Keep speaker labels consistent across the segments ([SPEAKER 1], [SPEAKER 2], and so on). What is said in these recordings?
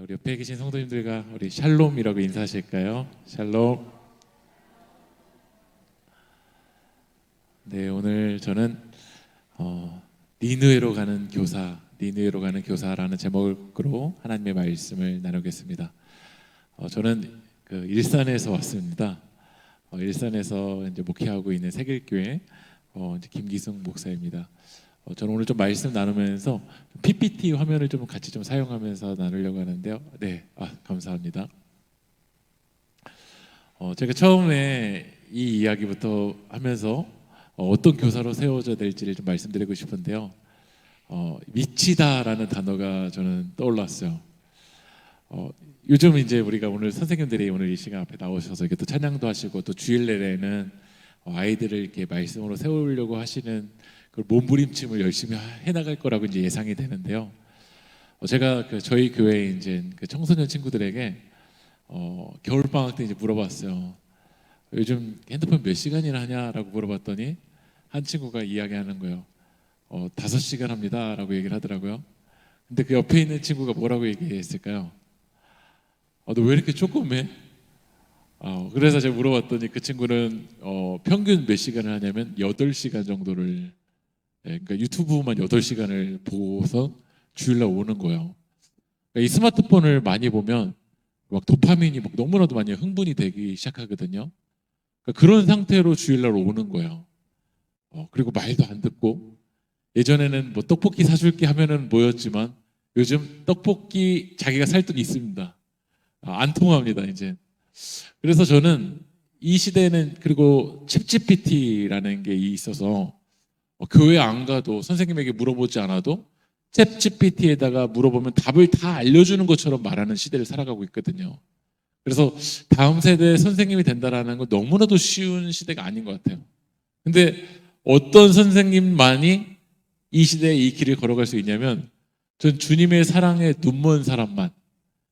[SPEAKER 1] 우리 옆에 계신 성도님들과 우리 샬롬이라고 인사하실까요? 샬롬. 네, 오늘 저는 니느웨로 가는 교사, 니느웨로 가는 교사라는 제목으로 하나님의 말씀을 나누겠습니다. 저는 그 일산에서 왔습니다. 일산에서 이제 목회하고 있는 새길교회 이제 김기승 목사입니다. 저는 오늘 좀 말씀 나누면서 PPT 화면을 좀 같이 좀 사용하면서 나누려고 하는데요. 네, 감사합니다. 제가 처음에 이 이야기부터 하면서 어떤 교사로 세워져야 될지를 좀 말씀드리고 싶은데요. 미치다라는 단어가 저는 떠올랐어요. 요즘 이제 우리가 오늘 선생님들이 오늘 이 시간 앞에 나오셔서 이렇게 또 찬양도 하시고 또 주일 내내는 아이들을 이렇게 말씀으로 세우려고 하시는 그 몸부림침을 열심히 해나갈 거라고 이제 예상이 되는데요. 제가 저희 교회 이제 그 청소년 친구들에게 겨울 방학 때 이제 물어봤어요. 요즘 핸드폰 몇 시간이나 하냐라고 물어봤더니 한 친구가 이야기하는 거예요. 5시간 합니다라고 얘기를 하더라고요. 근데 그 옆에 있는 친구가 뭐라고 얘기했을까요? 너 왜 이렇게 조금 해? 그래서 제가 물어봤더니 그 친구는 평균 몇 시간을 하냐면 8시간 정도를, 그러니까 유튜브만 8시간을 보고서 주일날 오는 거예요. 그러니까 이 스마트폰을 많이 보면 막 도파민이 막 너무나도 많이 흥분이 되기 시작하거든요. 그러니까 그런 상태로 주일날 오는 거예요. 그리고 말도 안 듣고, 예전에는 뭐 떡볶이 사줄게 하면은 뭐였지만 요즘 떡볶이 자기가 살 돈 있습니다. 안 통합니다 이제. 그래서 저는 이 시대에는, 그리고 챗GPT라는 게 있어서 교회 안 가도 선생님에게 물어보지 않아도 챗GPT에다가 물어보면 답을 다 알려주는 것처럼 말하는 시대를 살아가고 있거든요. 그래서 다음 세대 선생님이 된다라는 건 너무나도 쉬운 시대가 아닌 것 같아요. 근데 어떤 선생님만이 이 시대에 이 길을 걸어갈 수 있냐면, 전 주님의 사랑에 눈먼 사람만,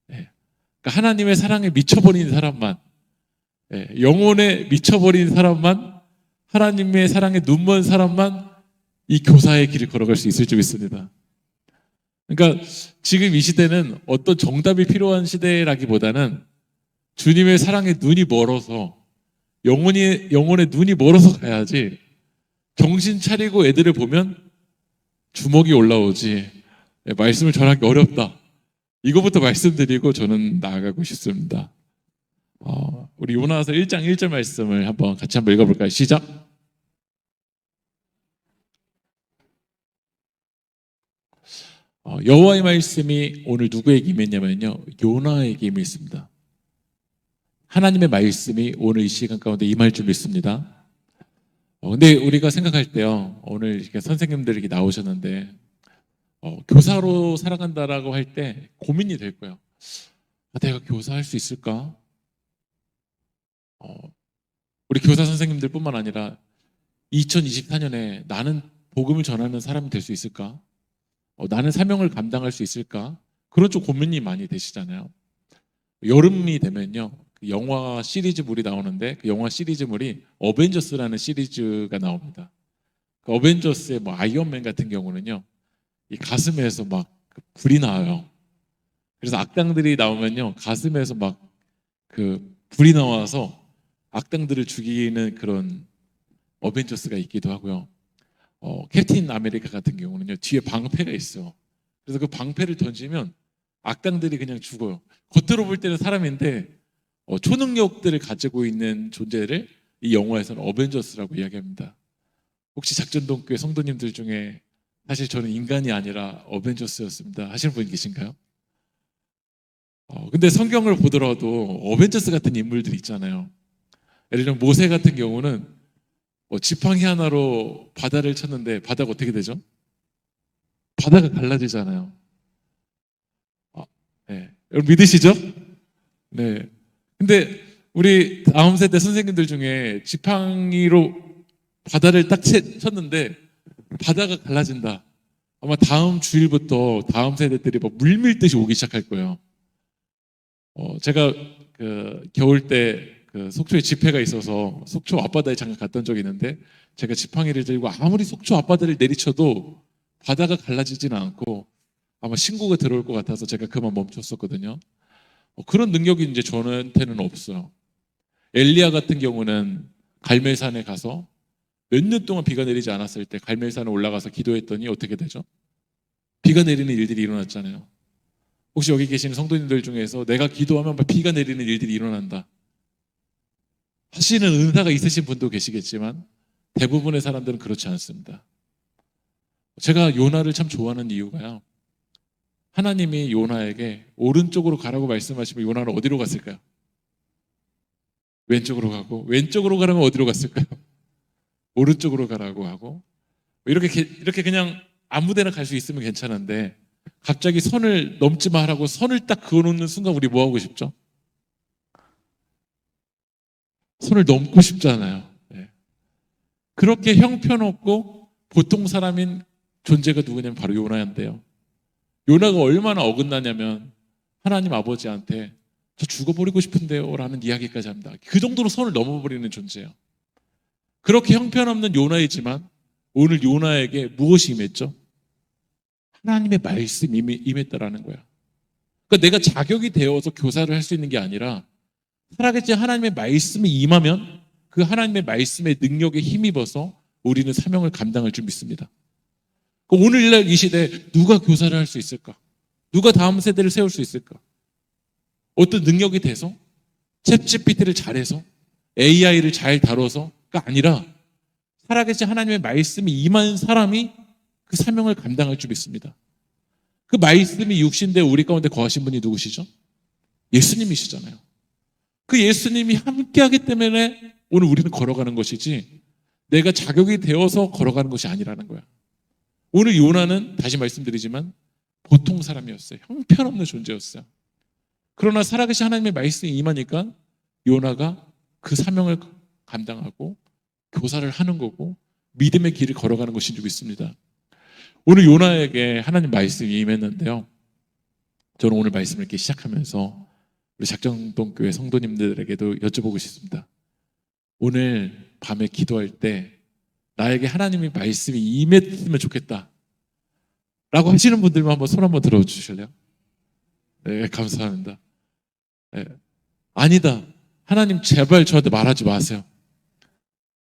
[SPEAKER 1] 그러니까 하나님의 사랑에 미쳐버린 사람만, 영혼에 미쳐버린 사람만, 하나님의 사랑에 눈먼 사람만 이 교사의 길을 걸어갈 수 있을 줄 믿습니다. 그러니까 지금 이 시대는 어떤 정답이 필요한 시대라기보다는 주님의 사랑에 눈이 멀어서, 영혼의 눈이 멀어서 가야지 정신 차리고 애들을 보면 주먹이 올라오지 말씀을 전하기 어렵다. 이거부터 말씀드리고 저는 나아가고 싶습니다. 우리 요나서 1장 1절 말씀을 같이 한번 읽어볼까요? 시작. 여호와의 말씀이 오늘 누구에게 임했냐면요, 요나에게 임했습니다. 하나님의 말씀이 오늘 이 시간 가운데 임할 줄 믿습니다. 근데 우리가 생각할 때요, 오늘 이렇게 선생님들이 나오셨는데 교사로 살아간다라고 할 때 고민이 될 거예요. 내가 교사할 수 있을까? 우리 교사 선생님들 뿐만 아니라 2024년에 나는 복음을 전하는 사람이 될 수 있을까? 나는 사명을 감당할 수 있을까? 그런 좀 고민이 많이 되시잖아요. 여름이 되면요, 그 영화 시리즈물이 나오는데, 그 영화 시리즈물이 어벤져스라는 시리즈가 나옵니다. 그 어벤져스의 뭐 아이언맨 같은 경우는요, 이 가슴에서 막 불이 나와요. 그래서 악당들이 나오면요, 가슴에서 막 그 불이 나와서 악당들을 죽이는 그런 어벤져스가 있기도 하고요. 캡틴 아메리카 같은 경우는요, 뒤에 방패가 있어요. 그래서 그 방패를 던지면 악당들이 그냥 죽어요. 겉으로 볼 때는 사람인데 초능력들을 가지고 있는 존재를 이 영화에서는 어벤져스라고 이야기합니다. 혹시 작전동교회 성도님들 중에 사실 저는 인간이 아니라 어벤져스였습니다 하시는 분 계신가요? 근데 성경을 보더라도 어벤져스 같은 인물들이 있잖아요. 예를 들면 모세 같은 경우는 지팡이 하나로 바다를 쳤는데 바다가 어떻게 되죠? 바다가 갈라지잖아요. 네. 여러분 믿으시죠? 네. 근데 우리 다음 세대 선생님들 중에 지팡이로 바다를 딱 쳤는데 바다가 갈라진다. 아마 다음 주일부터 다음 세대들이 막 물밀듯이 오기 시작할 거예요. 제가 그 겨울 때 그 속초에 집회가 있어서 속초 앞바다에 잠깐 갔던 적이 있는데, 제가 지팡이를 들고 아무리 속초 앞바다를 내리쳐도 바다가 갈라지지는 않고 아마 신고가 들어올 것 같아서 제가 그만 멈췄었거든요. 그런 능력이 이제 저한테는 없어요. 엘리야 같은 경우는 갈멜산에 가서 몇 년 동안 비가 내리지 않았을 때 갈멜산에 올라가서 기도했더니 어떻게 되죠? 비가 내리는 일들이 일어났잖아요. 혹시 여기 계시는 성도님들 중에서 내가 기도하면 비가 내리는 일들이 일어난다 하시는 은사가 있으신 분도 계시겠지만 대부분의 사람들은 그렇지 않습니다. 제가 요나를 참 좋아하는 이유가요, 하나님이 요나에게 오른쪽으로 가라고 말씀하시면 요나는 어디로 갔을까요? 왼쪽으로 가고, 왼쪽으로 가라면 어디로 갔을까요? 오른쪽으로 가라고 하고, 이렇게 그냥 아무 데나 갈 수 있으면 괜찮은데 갑자기 선을 넘지 말라고 선을 딱 그어놓는 순간 우리 뭐 하고 싶죠? 선을 넘고 싶잖아요. 네. 그렇게 형편없고 보통 사람인 존재가 누구냐면 바로 요나인데요. 요나가 얼마나 어긋나냐면 하나님 아버지한테 저 죽어버리고 싶은데요 라는 이야기까지 합니다. 그 정도로 선을 넘어버리는 존재예요. 그렇게 형편없는 요나이지만 오늘 요나에게 무엇이 임했죠? 하나님의 말씀이 임했다라는 거야. 그러니까 내가 자격이 되어서 교사를 할 수 있는 게 아니라 살아계신 하나님의 말씀이 임하면 그 하나님의 말씀의 능력에 힘입어서 우리는 사명을 감당할 줄 믿습니다. 오늘날 이 시대에 누가 교사를 할 수 있을까? 누가 다음 세대를 세울 수 있을까? 어떤 능력이 돼서 챗GPT를 잘해서 AI를 잘 다뤄서가 아니라 살아계신 하나님의 말씀이 임한 사람이 그 사명을 감당할 줄 믿습니다. 그 말씀이 육신대 우리 가운데 거하신 분이 누구시죠? 예수님이시잖아요. 그 예수님이 함께하기 때문에 오늘 우리는 걸어가는 것이지 내가 자격이 되어서 걸어가는 것이 아니라는 거야. 오늘 요나는 다시 말씀드리지만 보통 사람이었어요. 형편없는 존재였어요. 그러나 살아계신 하나님의 말씀이 임하니까 요나가 그 사명을 감당하고 교사를 하는 거고 믿음의 길을 걸어가는 것인 줄 믿습니다. 오늘 요나에게 하나님 말씀이 임했는데요, 저는 오늘 말씀을 이렇게 시작하면서 우리 작정동교회 성도님들에게도 여쭤보고 싶습니다. 오늘 밤에 기도할 때 나에게 하나님의 말씀이 임했으면 좋겠다 라고 하시는 분들만 한번 손 한번 들어주실래요? 네, 감사합니다. 네. 아니다, 하나님 제발 저한테 말하지 마세요,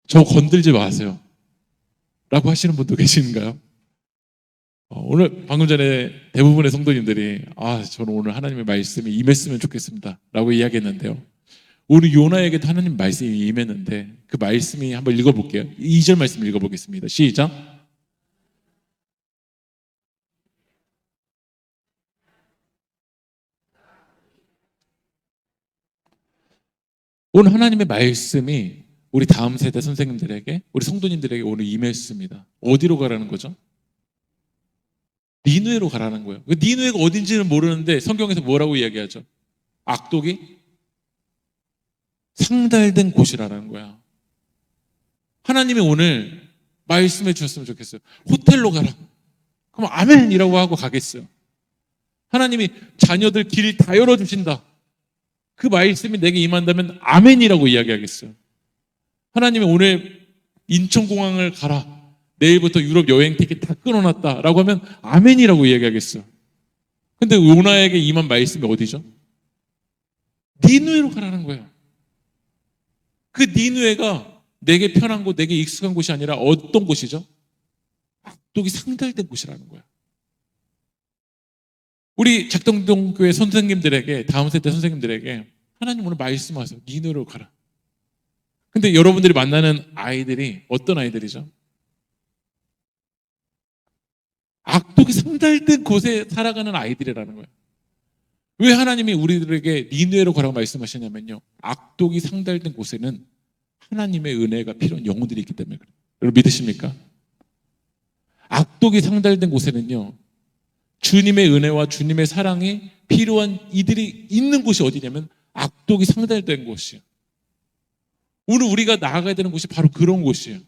[SPEAKER 1] 저 건들지 마세요 라고 하시는 분도 계신가요? 오늘 방금 전에 대부분의 성도님들이 저는 오늘 하나님의 말씀이 임했으면 좋겠습니다 라고 이야기했는데요, 오늘 요나에게도 하나님 말씀이 임했는데 그 말씀이 한번 읽어볼게요. 2절 말씀 읽어보겠습니다. 시작. 오늘 하나님의 말씀이 우리 다음 세대 선생님들에게, 우리 성도님들에게 오늘 임했습니다. 어디로 가라는 거죠? 니느웨로 가라는 거예요. 니느웨가 어딘지는 모르는데 성경에서 뭐라고 이야기하죠? 악독이 상달된 곳이라는 거야. 하나님이 오늘 말씀해 주셨으면 좋겠어요. 호텔로 가라. 그럼 아멘이라고 하고 가겠어요. 하나님이 자녀들 길 다 열어주신다. 그 말씀이 내게 임한다면 아멘이라고 이야기하겠어요. 하나님이 오늘 인천공항을 가라. 내일부터 유럽 여행 티켓 다 끊어놨다라고 하면 아멘이라고 이야기하겠어요. 근데 요나에게 임한 말씀이 어디죠? 니느웨로 가라는 거예요. 그 니느웨가 내게 편한 곳, 내게 익숙한 곳이 아니라 어떤 곳이죠? 악독이 상달된 곳이라는 거야. 우리 작동동교회 선생님들에게, 다음 세대 선생님들에게 하나님 오늘 말씀하세요. 니느웨로 가라. 근데 여러분들이 만나는 아이들이 어떤 아이들이죠? 악독이 상달된 곳에 살아가는 아이들이라는 거예요. 왜 하나님이 우리들에게 니느웨로 가라고 말씀하시냐면요, 악독이 상달된 곳에는 하나님의 은혜가 필요한 영혼들이 있기 때문에 그래요. 여러분 믿으십니까? 악독이 상달된 곳에는요, 주님의 은혜와 주님의 사랑이 필요한 이들이 있는 곳이 어디냐면 악독이 상달된 곳이에요. 오늘 우리가 나아가야 되는 곳이 바로 그런 곳이에요.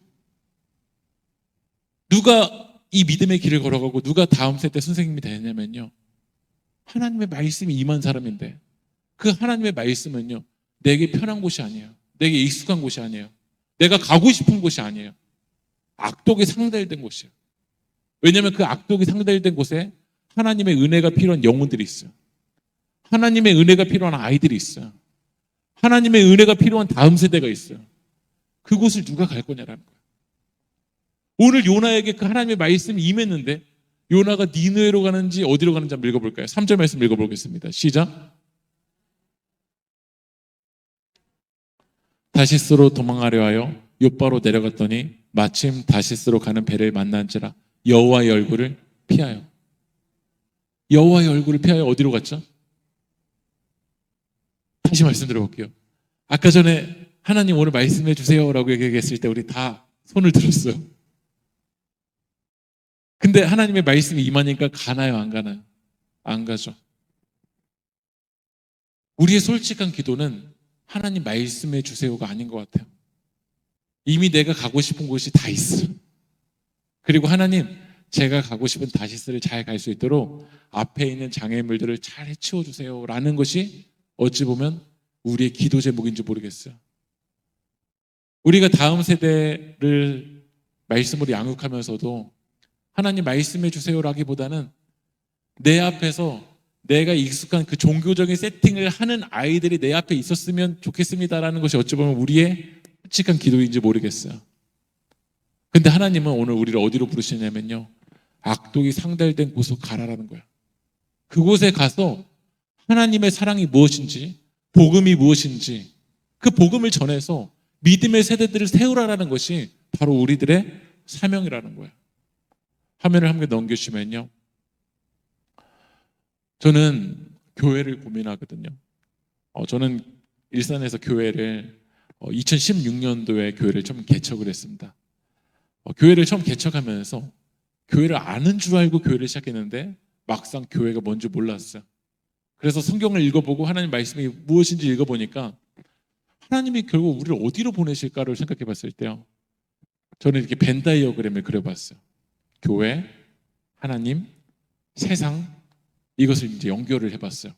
[SPEAKER 1] 누가 이 믿음의 길을 걸어가고 누가 다음 세대 선생님이 되냐면요, 하나님의 말씀이 임한 사람인데 그 하나님의 말씀은요, 내게 편한 곳이 아니에요. 내게 익숙한 곳이 아니에요. 내가 가고 싶은 곳이 아니에요. 악독이 상달된 곳이에요. 왜냐하면 그 악독이 상달된 곳에 하나님의 은혜가 필요한 영혼들이 있어요. 하나님의 은혜가 필요한 아이들이 있어요. 하나님의 은혜가 필요한 다음 세대가 있어요. 그곳을 누가 갈 거냐라는 거예요. 오늘 요나에게 그 하나님의 말씀이 임했는데 요나가 니느웨로 가는지 어디로 가는지 한번 읽어볼까요? 3절 말씀 읽어보겠습니다. 시작. 다시스로 도망하려 하여 욥바로 내려갔더니 마침 다시스로 가는 배를 만난지라 여호와의 얼굴을 피하여. 여호와의 얼굴을 피하여 어디로 갔죠? 다시 말씀드려볼게요. 아까 전에 하나님 오늘 말씀해 주세요 라고 얘기했을 때 우리 다 손을 들었어요. 근데 하나님의 말씀이 임하니까 가나요 안 가나요? 안 가죠. 우리의 솔직한 기도는 하나님 말씀해 주세요가 아닌 것 같아요. 이미 내가 가고 싶은 곳이 다 있어요. 그리고 하나님 제가 가고 싶은 다시스를 잘 갈 수 있도록 앞에 있는 장애물들을 잘 해치워 주세요 라는 것이 어찌 보면 우리의 기도 제목인지 모르겠어요. 우리가 다음 세대를 말씀으로 양육하면서도 하나님 말씀해 주세요라기보다는 내 앞에서 내가 익숙한 그 종교적인 세팅을 하는 아이들이 내 앞에 있었으면 좋겠습니다라는 것이 어찌 보면 우리의 솔직한 기도인지 모르겠어요. 근데 하나님은 오늘 우리를 어디로 부르시냐면요, 악독이 상달된 곳으로 가라라는 거예요. 그곳에 가서 하나님의 사랑이 무엇인지, 복음이 무엇인지 그 복음을 전해서 믿음의 세대들을 세우라라는 것이 바로 우리들의 사명이라는 거예요. 화면을 함께 넘겨주시면요, 저는 교회를 고민하거든요. 저는 일산에서 교회를 2016년도에 교회를 처음 개척을 했습니다. 교회를 처음 개척하면서 교회를 아는 줄 알고 교회를 시작했는데 막상 교회가 뭔지 몰랐어요. 그래서 성경을 읽어보고 하나님 말씀이 무엇인지 읽어보니까 하나님이 결국 우리를 어디로 보내실까를 생각해 봤을 때요, 저는 이렇게 벤 다이어그램을 그려봤어요. 교회, 하나님, 세상, 이것을 이제 연결을 해봤어요.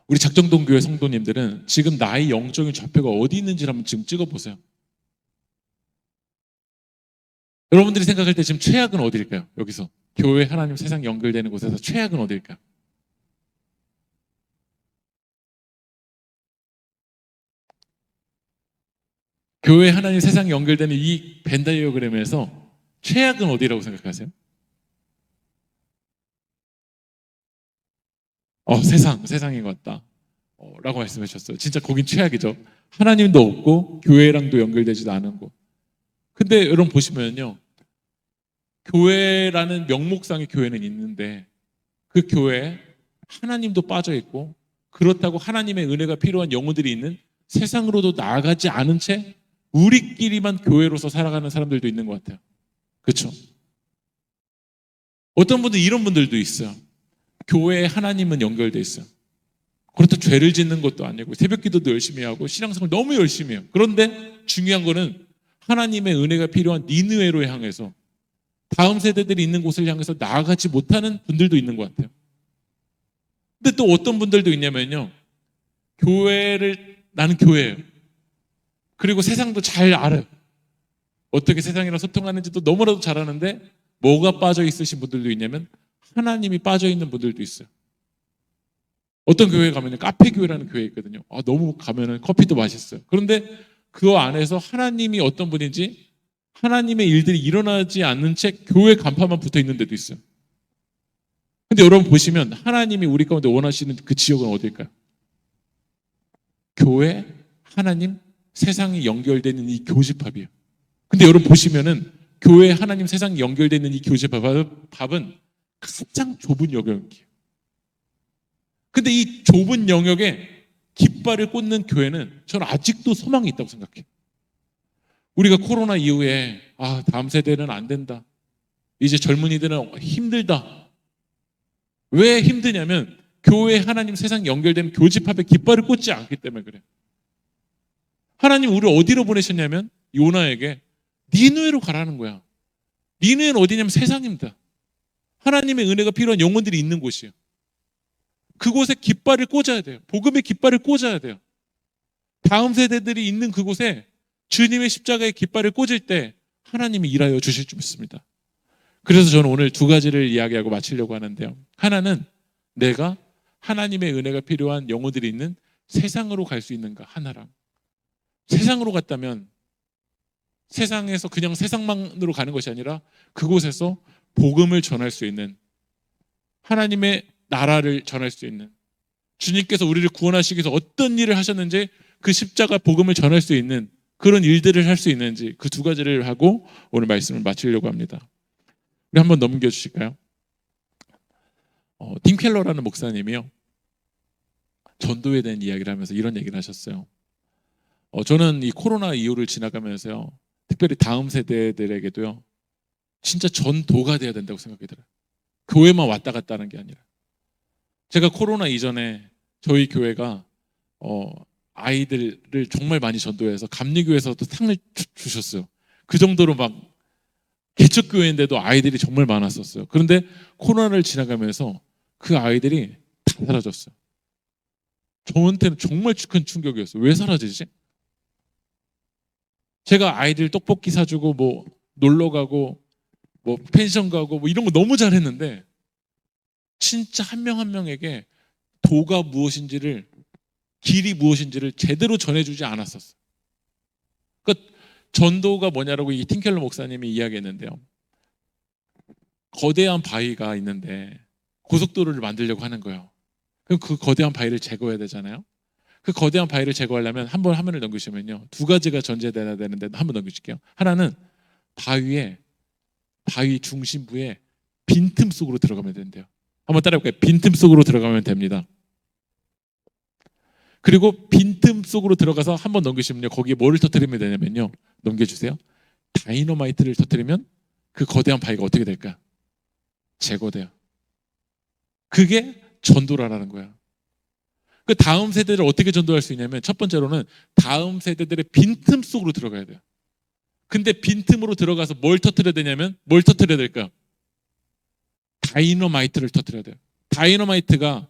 [SPEAKER 1] 우리 작정동 교회 성도님들은 지금 나의 영적인 좌표가 어디 있는지를 한번 지금 찍어보세요. 여러분들이 생각할 때 지금 최악은 어디일까요? 여기서 교회, 하나님, 세상 연결되는 곳에서 최악은 어디일까요? 교회, 하나님, 세상 연결되는 이 벤다이어그램에서 최악은 어디라고 생각하세요? 세상인 것 같다 라고 말씀해 주셨어요. 진짜 거긴 최악이죠. 하나님도 없고 교회랑도 연결되지도 않은 곳. 근데 여러분 보시면요, 교회라는 명목상의 교회는 있는데 그 교회에 하나님도 빠져 있고, 그렇다고 하나님의 은혜가 필요한 영혼들이 있는 세상으로도 나아가지 않은 채 우리끼리만 교회로서 살아가는 사람들도 있는 것 같아요. 그렇죠? 어떤 분들 이런 분들도 있어요. 교회에 하나님은 연결돼 있어요. 그렇다고 죄를 짓는 것도 아니고 새벽 기도도 열심히 하고 신앙생활 너무 열심히 해요. 그런데 중요한 거는 하나님의 은혜가 필요한 니느웨로 향해서 다음 세대들이 있는 곳을 향해서 나아가지 못하는 분들도 있는 것 같아요. 근데 또 어떤 분들도 있냐면요, 나는 교회예요. 그리고 세상도 잘 알아요. 어떻게 세상이랑 소통하는지도 너무나도 잘 아는데 뭐가 빠져 있으신 분들도 있냐면 하나님이 빠져 있는 분들도 있어요. 어떤 교회에 가면 카페 교회라는 교회 있거든요. 너무 가면은 커피도 맛있어요. 그런데 그 안에서 하나님이 어떤 분인지, 하나님의 일들이 일어나지 않는 채 교회 간판만 붙어 있는 데도 있어요. 근데 여러분 보시면 하나님이 우리 가운데 원하시는 그 지역은 어딜까요? 교회, 하나님, 세상이 연결되는 이 교집합이에요. 근데 여러분 보시면은 교회, 하나님, 세상이 연결되는 이 교집합은 가장 좁은 영역이에요. 근데 이 좁은 영역에 깃발을 꽂는 교회는 저는 아직도 소망이 있다고 생각해요. 우리가 코로나 이후에 다음 세대는 안 된다, 이제 젊은이들은 힘들다. 왜 힘드냐면 교회, 하나님, 세상 연결된 교집합에 깃발을 꽂지 않기 때문에 그래요. 하나님 우리를 어디로 보내셨냐면 요나에게 니느웨로 가라는 거야. 니느웨는 어디냐면 세상입니다. 하나님의 은혜가 필요한 영혼들이 있는 곳이에요. 그곳에 깃발을 꽂아야 돼요. 복음의 깃발을 꽂아야 돼요. 다음 세대들이 있는 그곳에 주님의 십자가의 깃발을 꽂을 때 하나님이 일하여 주실 줄 믿습니다. 그래서 저는 오늘 두 가지를 이야기하고 마치려고 하는데요. 하나는 내가 하나님의 은혜가 필요한 영혼들이 있는 세상으로 갈 수 있는가, 하나랑. 세상으로 갔다면 세상에서 그냥 세상만으로 가는 것이 아니라 그곳에서 복음을 전할 수 있는, 하나님의 나라를 전할 수 있는, 주님께서 우리를 구원하시기 위해서 어떤 일을 하셨는지 그 십자가 복음을 전할 수 있는 그런 일들을 할 수 있는지, 그 두 가지를 하고 오늘 말씀을 마치려고 합니다. 우리 한번 넘겨주실까요? 팀 켈러라는 목사님이요, 전도에 대한 이야기를 하면서 이런 얘기를 하셨어요. 저는 이 코로나 이후를 지나가면서요, 특별히 다음 세대들에게도요, 진짜 전도가 돼야 된다고 생각이 들어요. 교회만 왔다 갔다 하는 게 아니라. 제가 코로나 이전에 저희 교회가 아이들을 정말 많이 전도해서 감리교에서도 상을 주셨어요. 그 정도로 막 개척교회인데도 아이들이 정말 많았었어요. 그런데 코로나를 지나가면서 그 아이들이 다 사라졌어요. 저한테는 정말 큰 충격이었어요. 왜 사라지지? 제가 아이들 떡볶이 사주고 뭐 놀러 가고 뭐 펜션 가고 뭐 이런 거 너무 잘했는데 진짜 한 명 한 명에게 도가 무엇인지를, 길이 무엇인지를 제대로 전해주지 않았었어요. 그러니까 전도가 뭐냐라고 이 팀켈러 목사님이 이야기했는데요. 거대한 바위가 있는데 고속도로를 만들려고 하는 거예요. 그럼 그 거대한 바위를 제거해야 되잖아요. 그 거대한 바위를 제거하려면 한번 화면을 넘기시면요, 두 가지가 전제돼야 되는데 한번 넘기실게요. 하나는 바위 중심부에 빈틈 속으로 들어가면 된대요. 한번 따라해볼까요? 빈틈 속으로 들어가면 됩니다. 그리고 빈틈 속으로 들어가서 한번 넘기시면요, 거기에 뭐를 터뜨리면 되냐면요, 넘겨주세요. 다이너마이트를 터뜨리면 그 거대한 바위가 어떻게 될까요? 제거돼요. 그게 전도라는 거야. 그 다음 세대를 어떻게 전도할 수 있냐면, 첫 번째로는 다음 세대들의 빈틈 속으로 들어가야 돼요. 근데 빈틈으로 들어가서 뭘 터뜨려야 되냐면, 뭘 터뜨려야 될까? 다이너마이트를 터뜨려야 돼요. 다이너마이트가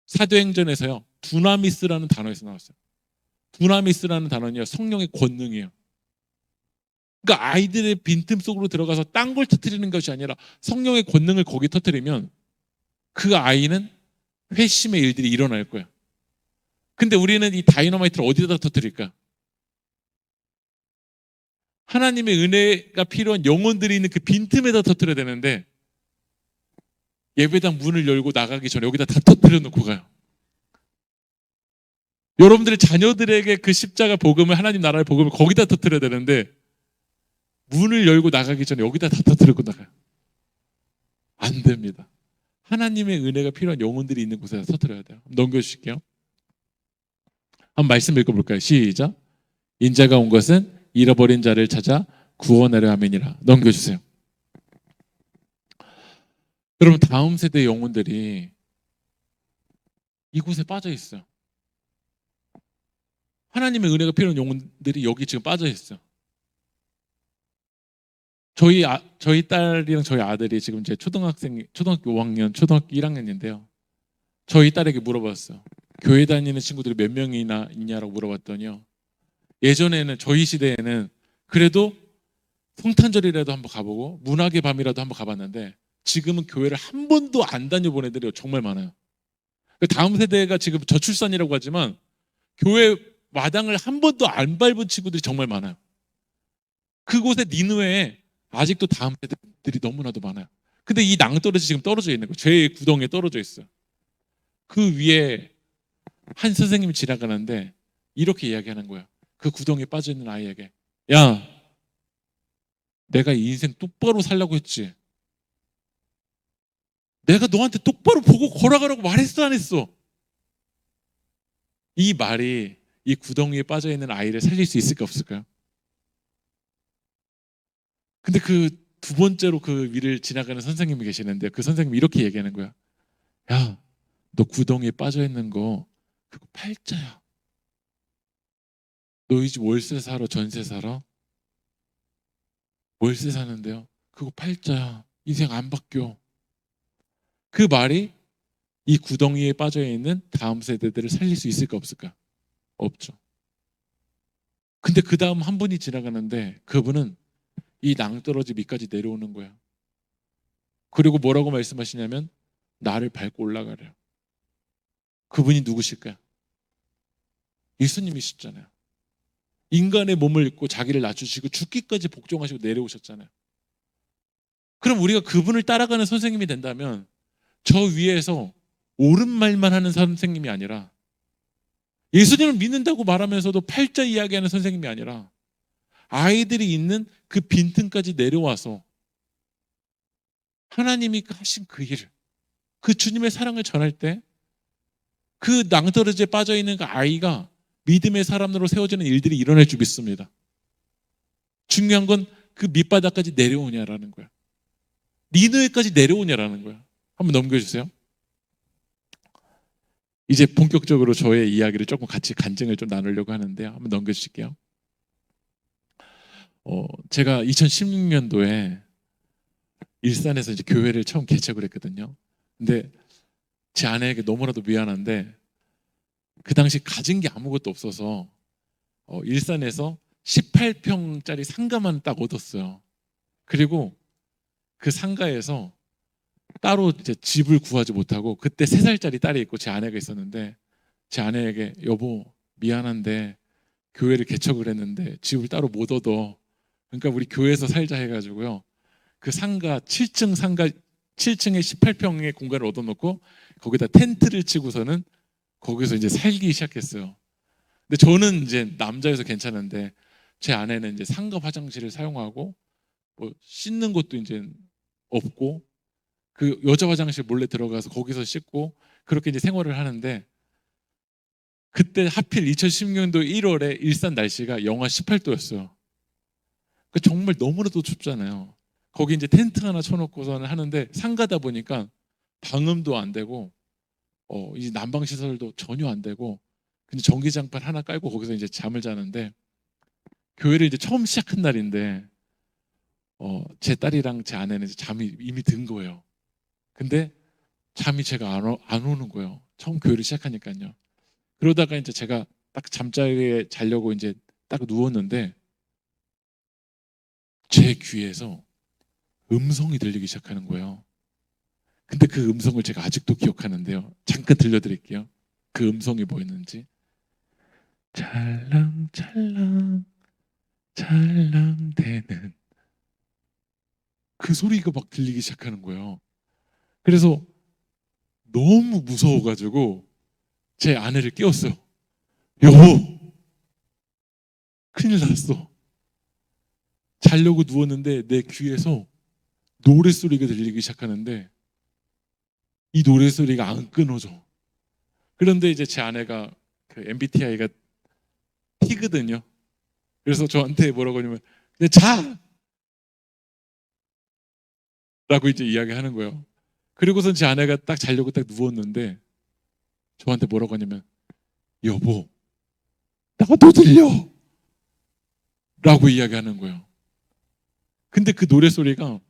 [SPEAKER 1] 사도행전에서요, 두나미스라는 단어에서 나왔어요. 두나미스라는 단어는요, 성령의 권능이에요. 그러니까 아이들의 빈틈 속으로 들어가서 딴 걸 터뜨리는 것이 아니라 성령의 권능을 거기 터뜨리면 그 아이는 회심의 일들이 일어날 거예요. 근데 우리는 이 다이너마이트를 어디다 터뜨릴까? 하나님의 은혜가 필요한 영혼들이 있는 그 빈틈에다 터뜨려야 되는데, 예배당 문을 열고 나가기 전에 여기다 다 터뜨려 놓고 가요. 여러분들의 자녀들에게 그 십자가 복음을, 하나님 나라의 복음을 거기다 터뜨려야 되는데 문을 열고 나가기 전에 여기다 다 터뜨리고 나가요. 안 됩니다. 하나님의 은혜가 필요한 영혼들이 있는 곳에다 터뜨려야 돼요. 넘겨주실게요. 한번 말씀 읽어볼까요? 시작. 인자가 온 것은 잃어버린 자를 찾아 구원하려 함이니라. 넘겨주세요. 여러분, 다음 세대 영혼들이 이곳에 빠져 있어요. 하나님의 은혜가 필요한 영혼들이 여기 지금 빠져 있어요. 저희 딸이랑 저희 아들이 지금 이제 초등학교 5학년, 초등학교 1학년인데요. 저희 딸에게 물어봤어요. 교회 다니는 친구들이 몇 명이나 있냐라고 물어봤더니요, 예전에는, 저희 시대에는 그래도 성탄절이라도 한번 가보고 문학의 밤이라도 한번 가봤는데 지금은 교회를 한 번도 안 다녀본 애들이 정말 많아요. 다음 세대가 지금 저출산이라고 하지만 교회 마당을 한 번도 안 밟은 친구들이 정말 많아요. 그곳에 니느웨에 아직도 다음 세대들이 너무나도 많아요. 근데 이 낭떠러지 지금 떨어져 있는 거예요. 죄의 구덩이에 떨어져 있어요. 그 위에 한 선생님이 지나가는데 이렇게 이야기하는 거예요. 그 구덩이에 빠져 있는 아이에게, 야, 내가 이 인생 똑바로 살라고 했지. 내가 너한테 똑바로 보고 걸어가라고 말했어, 안 했어? 이 말이 이 구덩이에 빠져 있는 아이를 살릴 수 있을까 없을까요? 근데 그 두 번째로 그 위를 지나가는 선생님이 계시는데 그 선생님이 이렇게 얘기하는 거야. 야, 너 구덩이에 빠져 있는 거 그거 팔자야. 너 이 집 월세 살아, 전세 살아? 월세 사는데요. 그거 팔자야. 인생 안 바뀌어. 그 말이 이 구덩이에 빠져 있는 다음 세대들을 살릴 수 있을까 없을까? 없죠. 근데 그 다음 한 분이 지나가는데 그분은 이 낭떠러지 밑까지 내려오는 거야. 그리고 뭐라고 말씀하시냐면 나를 밟고 올라가래요. 그분이 누구실까요? 예수님이셨잖아요. 인간의 몸을 입고 자기를 낮추시고 죽기까지 복종하시고 내려오셨잖아요. 그럼 우리가 그분을 따라가는 선생님이 된다면 저 위에서 옳은 말만 하는 선생님이 아니라, 예수님을 믿는다고 말하면서도 팔자 이야기하는 선생님이 아니라 아이들이 있는 그 빈틈까지 내려와서 하나님이 하신 그 일을, 그 주님의 사랑을 전할 때 그 낭떠러지에 빠져있는 그 아이가 믿음의 사람으로 세워지는 일들이 일어날 줄 믿습니다. 중요한 건 그 밑바닥까지 내려오냐라는 거야. 니느웨까지 내려오냐라는 거야. 한번 넘겨주세요. 이제 본격적으로 저의 이야기를 조금 같이 간증을 좀 나누려고 하는데요. 한번 넘겨주실게요. 제가 2016년도에 일산에서 이제 교회를 처음 개척을 했거든요. 근데 제 아내에게 너무나도 미안한데 그 당시 가진 게 아무것도 없어서 일산에서 18평짜리 상가만 딱 얻었어요. 그리고 그 상가에서 따로 이제 집을 구하지 못하고, 그때 3살짜리 딸이 있고 제 아내가 있었는데 제 아내에게 여보 미안한데 교회를 개척을 했는데 집을 따로 못 얻어. 그러니까 우리 교회에서 살자 해가지고요. 그 상가 7층 상가 7층에 18평의 공간을 얻어놓고 거기다 텐트를 치고서는 거기서 이제 살기 시작했어요. 근데 저는 이제 남자여서 괜찮은데 제 아내는 이제 상가 화장실을 사용하고 뭐 씻는 곳도 이제 없고 그 여자 화장실 몰래 들어가서 거기서 씻고 그렇게 이제 생활을 하는데, 그때 하필 2016년도 1월에 일산 날씨가 영하 18도였어요. 그 정말 너무나도 춥잖아요. 거기 이제 텐트 하나 쳐놓고서는 하는데 상가다 보니까 방음도 안 되고 이제 난방 시설도 전혀 안 되고, 근데 전기장판 하나 깔고 거기서 이제 잠을 자는데, 교회를 이제 처음 시작한 날인데 제 딸이랑 제 아내는 이제 잠이 이미 든 거예요. 근데 잠이 제가 안 오는 거예요. 처음 교회를 시작하니까요. 그러다가 이제 제가 딱 잠자리에 자려고 이제 딱 누웠는데 제 귀에서 음성이 들리기 시작하는 거예요. 근데 그 음성을 제가 아직도 기억하는데요. 잠깐 들려드릴게요. 그 음성이 뭐였는지. 찰랑찰랑 찰랑대는 그 소리가 막 들리기 시작하는 거예요. 그래서 너무 무서워가지고 제 아내를 깨웠어요. 여보, 큰일 났어. 자려고 누웠는데 내 귀에서 노랫소리가 들리기 시작하는데 이 노랫소리가 안 끊어져. 그런데 이제 제 아내가 그 MBTI가 T거든요. 그래서 저한테 뭐라고 하냐면 그냥 자! 라고 이제 이야기하는 거예요. 그리고선 제 아내가 딱 자려고 딱 누웠는데 저한테 뭐라고 하냐면 여보, 나도 들려! 라고 이야기하는 거예요. 근데 그 노랫소리가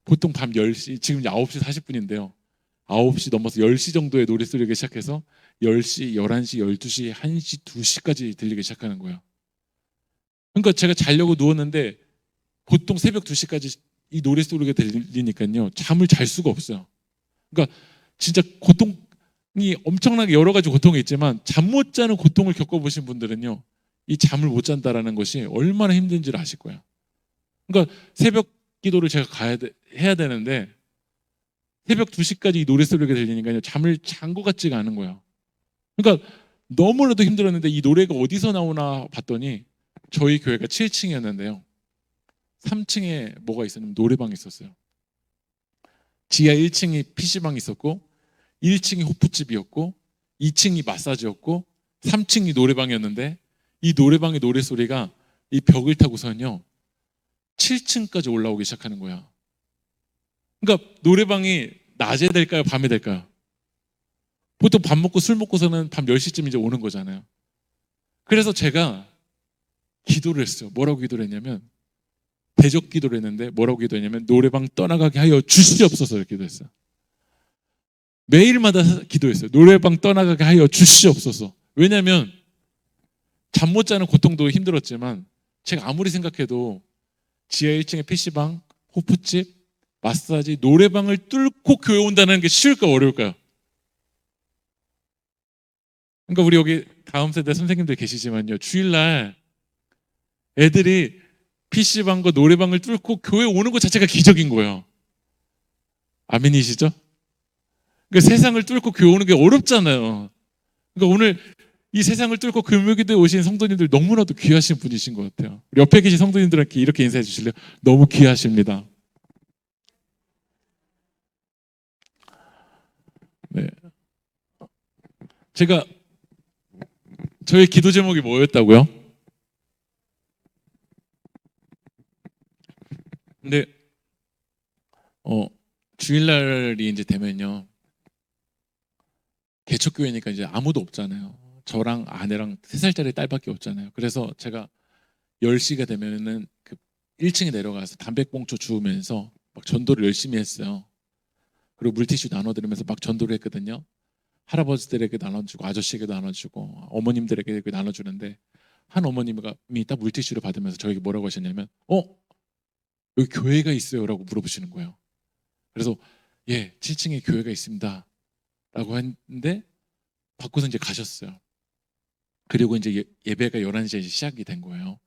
[SPEAKER 1] 보통 밤 10시, 지금 9시 40분인데요. 9시 넘어서 10시 정도에 노랫소리가 시작해서 10시, 11시, 12시, 1시, 2시까지 들리기 시작하는 거예요. 그러니까 제가 자려고 누웠는데 보통 새벽 2시까지 이 노랫소리가 들리니까요. 잠을 잘 수가 없어요. 그러니까 진짜 고통이 엄청나게 여러 가지 고통이 있지만 잠 못 자는 고통을 겪어보신 분들은요. 이 잠을 못 잔다라는 것이 얼마나 힘든지를 아실 거예요. 그러니까 새벽 기도를 제가 해야 되는데 새벽 2시까지 이 노랫소리가 들리니까요. 잠을 잔 것 같지가 않은 거예요. 그러니까 너무나도 힘들었는데 이 노래가 어디서 나오나 봤더니 저희 교회가 7층이었는데요. 3층에 뭐가 있었냐면 노래방이 있었어요. 지하 1층이 PC방이 있었고 1층이 호프집이었고 2층이 마사지였고 3층이 노래방이었는데 이 노래방의 노래소리가 이 벽을 타고서는요 7층까지 올라오기 시작하는 거야. 그러니까 노래방이 낮에 될까요? 밤에 될까요? 보통 밥 먹고 술 먹고서는 밤 10시쯤 이제 오는 거잖아요. 그래서 제가 기도를 했어요. 뭐라고 기도를 했냐면 대적 기도를 했는데 뭐라고 기도했냐면 노래방 떠나가게 하여 주시옵소서 이렇게 기도했어요. 매일마다 기도했어요. 노래방 떠나가게 하여 주시옵소서. 왜냐하면 잠 못 자는 고통도 힘들었지만 제가 아무리 생각해도 지하 1층에 PC방, 호프집, 마사지, 노래방을 뚫고 교회 온다는 게 쉬울까 어려울까요? 그러니까 우리 여기 다음 세대 선생님들 계시지만요, 주일날 애들이 PC방과 노래방을 뚫고 교회 오는 것 자체가 기적인 거예요. 아멘이시죠? 그러니까 세상을 뚫고 교회 오는 게 어렵잖아요. 그러니까 오늘 이 세상을 뚫고 금요기도에 오신 성도님들 너무나도 귀하신 분이신 것 같아요. 우리 옆에 계신 성도님들한테 이렇게 인사해 주실래요? 너무 귀하십니다. 네. 제가 저의 기도 제목이 뭐였다고요? 근데 주일날이 이제 되면요, 개척교회니까 이제 아무도 없잖아요. 저랑 아내랑 3살짜리 딸밖에 없잖아요. 그래서 제가 10시가 되면은 그 1층에 내려가서 담배꽁초 주우면서 막 전도를 열심히 했어요. 그리고 물티슈 나눠드리면서 막 전도를 했거든요. 할아버지들에게 나눠주고 아저씨에게도 나눠주고 어머님들에게 나눠주는데, 한 어머님이 딱 물티슈를 받으면서 저에게 뭐라고 하셨냐면, 여기 교회가 있어요? 라고 물어보시는 거예요. 그래서 예, 7층에 교회가 있습니다 라고 했는데 받고서 이제 가셨어요. 그리고 이제 예배가 11시에 시작이 된 거예요.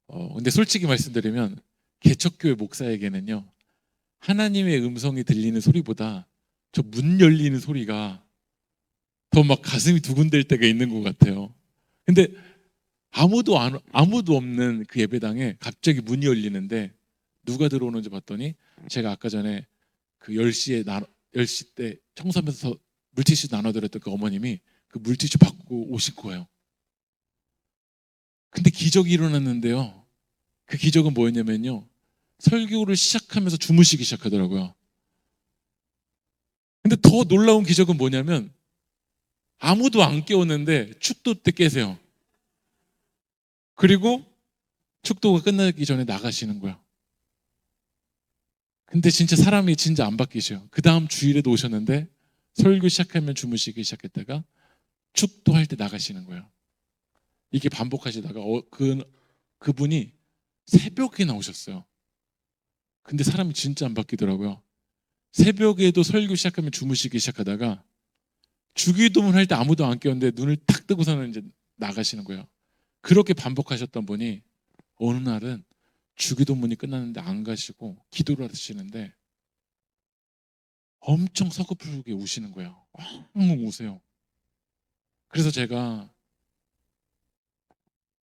[SPEAKER 1] 근데 솔직히 말씀드리면 개척교회 목사에게는요, 하나님의 음성이 들리는 소리보다 저 문 열리는 소리가 더 막 가슴이 두근댈 때가 있는 것 같아요. 근데 아무도 없는 그 예배당에 갑자기 문이 열리는데 누가 들어오는지 봤더니, 제가 아까 전에 그 10시 때 청소하면서 물티슈 나눠드렸던 그 어머님이 그 물티슈 받고 오실 거예요. 근데 기적이 일어났는데요, 그 기적은 뭐였냐면요, 설교를 시작하면서 주무시기 시작하더라고요. 근데 더 놀라운 기적은 뭐냐면 아무도 안 깨웠는데 축도 때 깨세요. 그리고 축도가 끝나기 전에 나가시는 거야. 근데 진짜 사람이 진짜 안 바뀌셔요. 그 다음 주일에도 오셨는데 설교 시작하면 주무시기 시작했다가 축도할 때 나가시는 거예요. 이게 반복하시다가 그분이 새벽에 나오셨어요. 근데 사람이 진짜 안 바뀌더라고요. 새벽에도 설교 시작하면 주무시기 시작하다가 주기도문 할 때 아무도 안 깨웠는데 눈을 탁 뜨고서는 이제 나가시는 거예요. 그렇게 반복하셨던 분이 어느 날은 주기도문이 끝났는데 안 가시고 기도를 하시는데 엄청 서글프게 우시는 거예요. 엉엉 우세요. 그래서 제가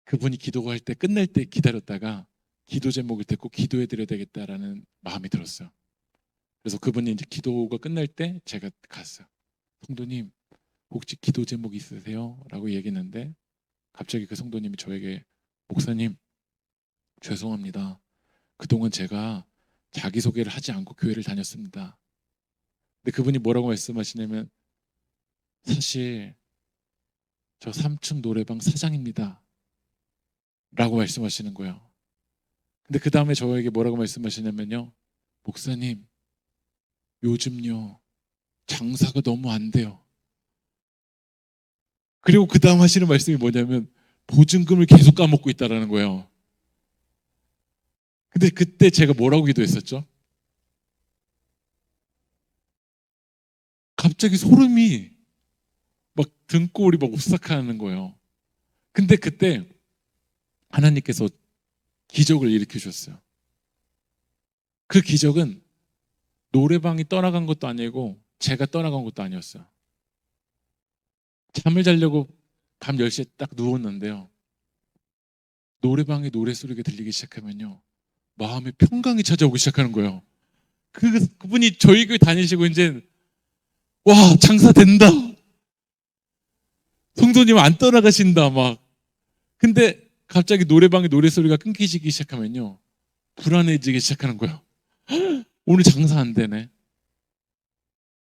[SPEAKER 1] 그분이 기도할 때 끝날 때 기다렸다가 기도 제목을 듣고 기도해 드려야 되겠다라는 마음이 들었어요. 그래서 그분이 이제 기도가 끝날 때 제가 갔어요. 성도님, 혹시 기도 제목 있으세요? 라고 얘기했는데 갑자기 그 성도님이 저에게, 목사님, 죄송합니다. 그동안 제가 자기소개를 하지 않고 교회를 다녔습니다. 근데 그분이 뭐라고 말씀하시냐면, 사실 저 3층 노래방 사장입니다 라고 말씀하시는 거예요. 근데 그 다음에 저에게 뭐라고 말씀하시냐면요, 목사님, 요즘요 장사가 너무 안 돼요. 그리고 그 다음 하시는 말씀이 뭐냐면 보증금을 계속 까먹고 있다라는 거예요. 근데 그때 제가 뭐라고 기도했었죠? 갑자기 소름이 막 등골이 막 오싹하는 거예요. 근데 그때 하나님께서 기적을 일으켜 주셨어요. 그 기적은 노래방이 떠나간 것도 아니고 제가 떠나간 것도 아니었어요. 잠을 자려고 밤 10시에 딱 누웠는데요, 노래방의 노래소리가 들리기 시작하면요, 마음의 평강이 찾아오기 시작하는 거예요. 그분이 저희 교회 다니시고 이제 와, 장사 된다, 성도님 안 떠나가신다 막. 근데 갑자기 노래방의 노래소리가 끊기기 시작하면요, 불안해지기 시작하는 거예요. 오늘 장사 안 되네.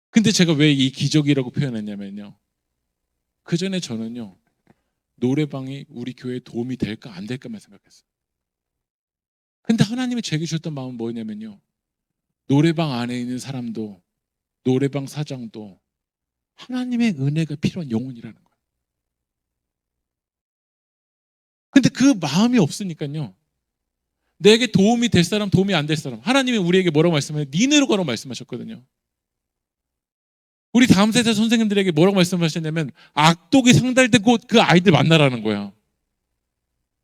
[SPEAKER 1] 근데 제가 왜 이 기적이라고 표현했냐면요, 그 전에 저는요, 노래방이 우리 교회에 도움이 될까 안 될까만 생각했어요. 근데 하나님이 제게 주셨던 마음은 뭐냐면요, 노래방 안에 있는 사람도, 노래방 사장도 하나님의 은혜가 필요한 영혼이라는 거예요. 근데 그 마음이 없으니까요, 내게 도움이 될 사람, 도움이 안 될 사람. 하나님이 우리에게 뭐라고 말씀해요? 니네로 가라고 말씀하셨거든요. 우리 다음 세대 선생님들에게 뭐라고 말씀하셨냐면 악독이 상달된 곳 그 아이들 만나라는 거야.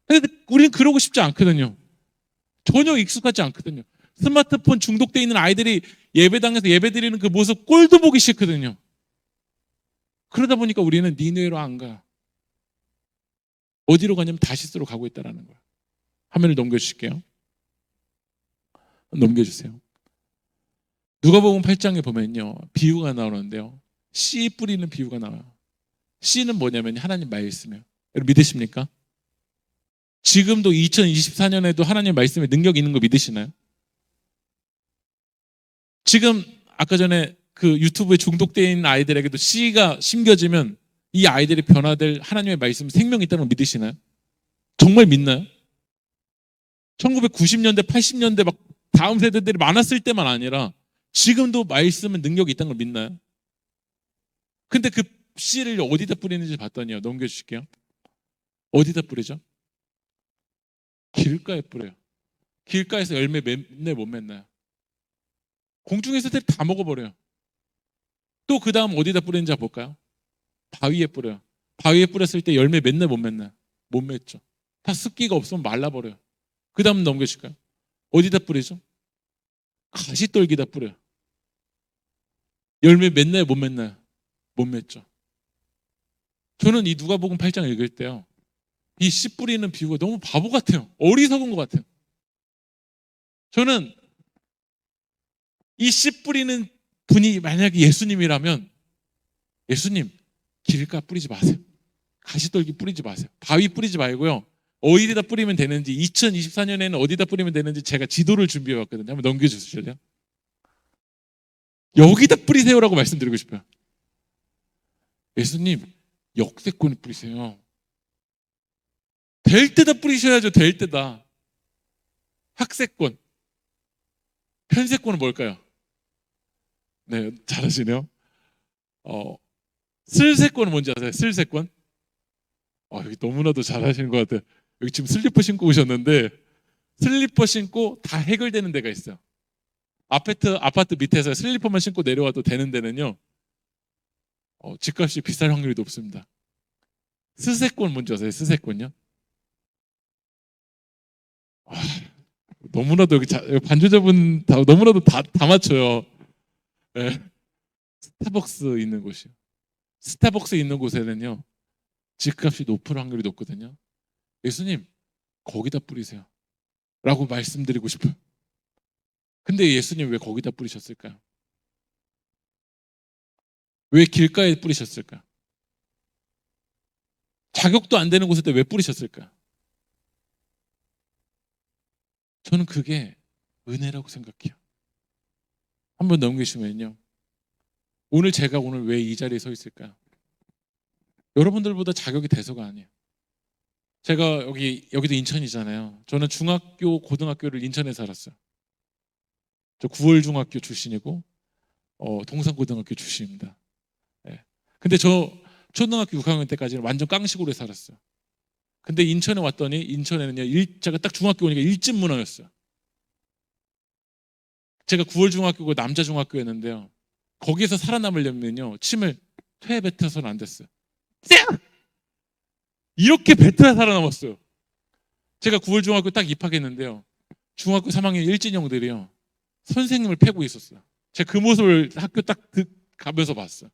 [SPEAKER 1] 근데 우리는 그러고 싶지 않거든요. 전혀 익숙하지 않거든요. 스마트폰 중독돼 있는 아이들이 예배당에서 예배드리는 그 모습 꼴도 보기 싫거든요. 그러다 보니까 우리는 니네로 안 가. 어디로 가냐면 다시스로 가고 있다는 거야. 화면을 넘겨주실게요. 넘겨주세요. 누가복음 8장에 보면요, 비유가 나오는데요, 씨 뿌리는 비유가 나와요. 씨는 뭐냐면 하나님 말씀이에요. 여러분 믿으십니까? 지금도 2024년에도 하나님 말씀에 능력이 있는 거 믿으시나요? 지금 아까 전에 그 유튜브에 중독되어 있는 아이들에게도 씨가 심겨지면 이 아이들이 변화될 하나님의 말씀 생명이 있다는 거 믿으시나요? 정말 믿나요? 1990년대 80년대 막 다음 세대들이 많았을 때만 아니라 지금도 말씀은 능력이 있다는 걸 믿나요? 근데 그 씨를 어디다 뿌리는지 봤더니요, 넘겨주실게요. 어디다 뿌리죠? 길가에 뿌려요. 길가에서 열매 맨날 못 맺나요? 공중의 새들이 다 먹어버려요. 또 그 다음 어디다 뿌리는지 볼까요? 바위에 뿌려요. 바위에 뿌렸을 때 열매 맨날 못 맺나요? 못 맺죠. 다 습기가 없으면 말라버려요. 그 다음 넘겨줄까요? 어디다 뿌리죠? 가시떨기다 뿌려요. 열매 맨날 못 맺나요? 못 맺죠. 저는 이 누가복음 8장 읽을 때요, 이 씨 뿌리는 비유가 너무 바보 같아요. 어리석은 것 같아요. 저는 이 씨 뿌리는 분이 만약에 예수님이라면, 예수님 길가 뿌리지 마세요. 가시떨기 뿌리지 마세요. 바위 뿌리지 말고요, 어디다 뿌리면 되는지, 2024년에는 어디다 뿌리면 되는지 제가 지도를 준비해 왔거든요. 한번 넘겨주실래요? 여기다 뿌리세요라고 말씀드리고 싶어요. 예수님 역세권에 뿌리세요. 될 때다 뿌리셔야죠. 될 때다. 학세권. 편세권은 뭘까요? 네, 잘하시네요. 슬세권은 뭔지 아세요? 슬세권? 여기 너무나도 잘하시는 것 같아요. 여기 지금 슬리퍼 신고 오셨는데 슬리퍼 신고 다 해결되는 데가 있어요. 아파트 밑에서 슬리퍼만 신고 내려와도 되는 데는요, 집값이 비쌀 확률이 높습니다. 스세권 뭔지 아세요? 스세권요? 너무나도 여기 반주자분 너무나도 다 맞춰요. 네. 스타벅스 있는 곳이요. 스타벅스 있는 곳에는요, 집값이 높을 확률이 높거든요. 예수님 거기다 뿌리세요 라고 말씀드리고 싶어요. 근데 예수님 왜 거기다 뿌리셨을까요? 왜 길가에 뿌리셨을까요? 자격도 안 되는 곳에 왜 뿌리셨을까요? 저는 그게 은혜라고 생각해요. 한번 넘기시면요, 오늘 제가 왜 이 자리에 서 있을까요? 여러분들보다 자격이 돼서가 아니에요. 제가 여기도 인천이잖아요. 저는 중학교, 고등학교를 인천에 살았어요. 저 9월 중학교 출신이고 동산고등학교 출신입니다. 네. 근데 저 초등학교 6학년 때까지는 완전 깡식으로 살았어요. 근데 인천에 왔더니 인천에는요, 제가 딱 중학교 오니까 일진 문화였어요. 제가 9월 중학교고 남자 중학교였는데요, 거기에서 살아남으려면요, 침을 퇴 뱉어서는 안 됐어요. 이렇게 뱉어야 살아남았어요. 제가 9월 중학교 딱 입학했는데요, 중학교 3학년 일진형들이요, 선생님을 패고 있었어요. 제가 그 모습을 학교 딱 가면서 봤어요.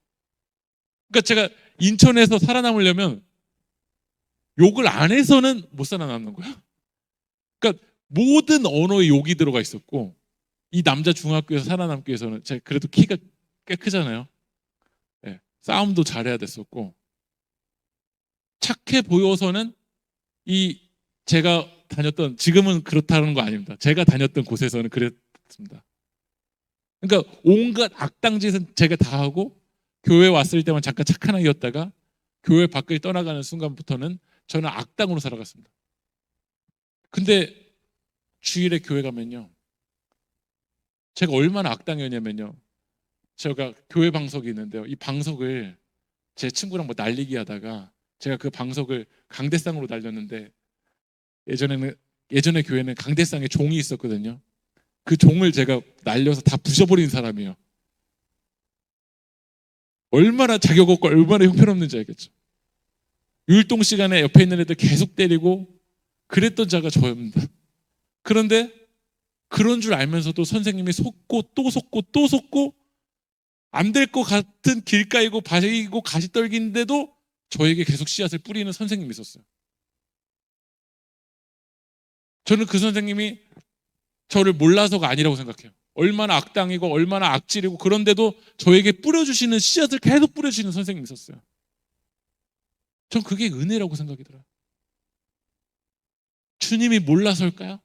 [SPEAKER 1] 그러니까 제가 인천에서 살아남으려면 욕을 안 해서는 못 살아남는 거야. 그러니까 모든 언어에 욕이 들어가 있었고, 이 남자 중학교에서 살아남기 위해서는 제가 그래도 키가 꽤 크잖아요. 네, 싸움도 잘해야 됐었고, 착해 보여서는 제가 다녔던, 지금은 그렇다는 거 아닙니다. 제가 다녔던 곳에서는 그랬습니다. 그러니까 온갖 악당 짓은 제가 다 하고, 교회 왔을 때만 잠깐 착한 아이였다가 교회 밖을 떠나가는 순간부터는 저는 악당으로 살아갔습니다. 근데 주일에 교회 가면요, 제가 얼마나 악당이었냐면요, 제가 교회 방석이 있는데요, 이 방석을 제 친구랑 날리기 하다가 제가 그 방석을 강대상으로 날렸는데, 예전에는 예전에 교회는 강대상에 종이 있었거든요. 그 종을 제가 날려서 다 부셔버린 사람이에요. 얼마나 자격 없고 얼마나 형편없는지 알겠죠. 율동 시간에 옆에 있는 애들 계속 때리고 그랬던 자가 저입니다. 그런데 그런 줄 알면서도 선생님이 속고 또 속고 또 속고 안 될 것 같은 길가이고 바위고 가시떨기인데도 저에게 계속 씨앗을 뿌리는 선생님이 있었어요. 저는 그 선생님이 저를 몰라서가 아니라고 생각해요. 얼마나 악당이고 얼마나 악질이고 그런데도 저에게 뿌려주시는 씨앗을 계속 뿌려주시는 선생님이 있었어요. 전 그게 은혜라고 생각이 들어요. 주님이 몰라서일까요?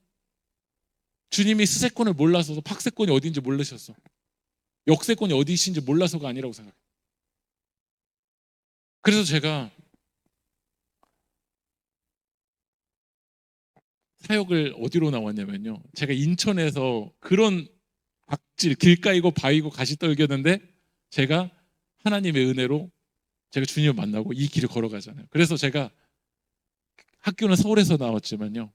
[SPEAKER 1] 주님이 스세권을 몰라서 박세권이 어디인지 모르셨어. 역세권이 어디신지 몰라서가 아니라고 생각해요. 그래서 제가 사역을 어디로 나왔냐면요. 제가 인천에서 그런 악질, 길가이고 바위고 가시떨겼는데 제가 하나님의 은혜로 제가 주님을 만나고 이 길을 걸어가잖아요. 그래서 제가 학교는 서울에서 나왔지만요.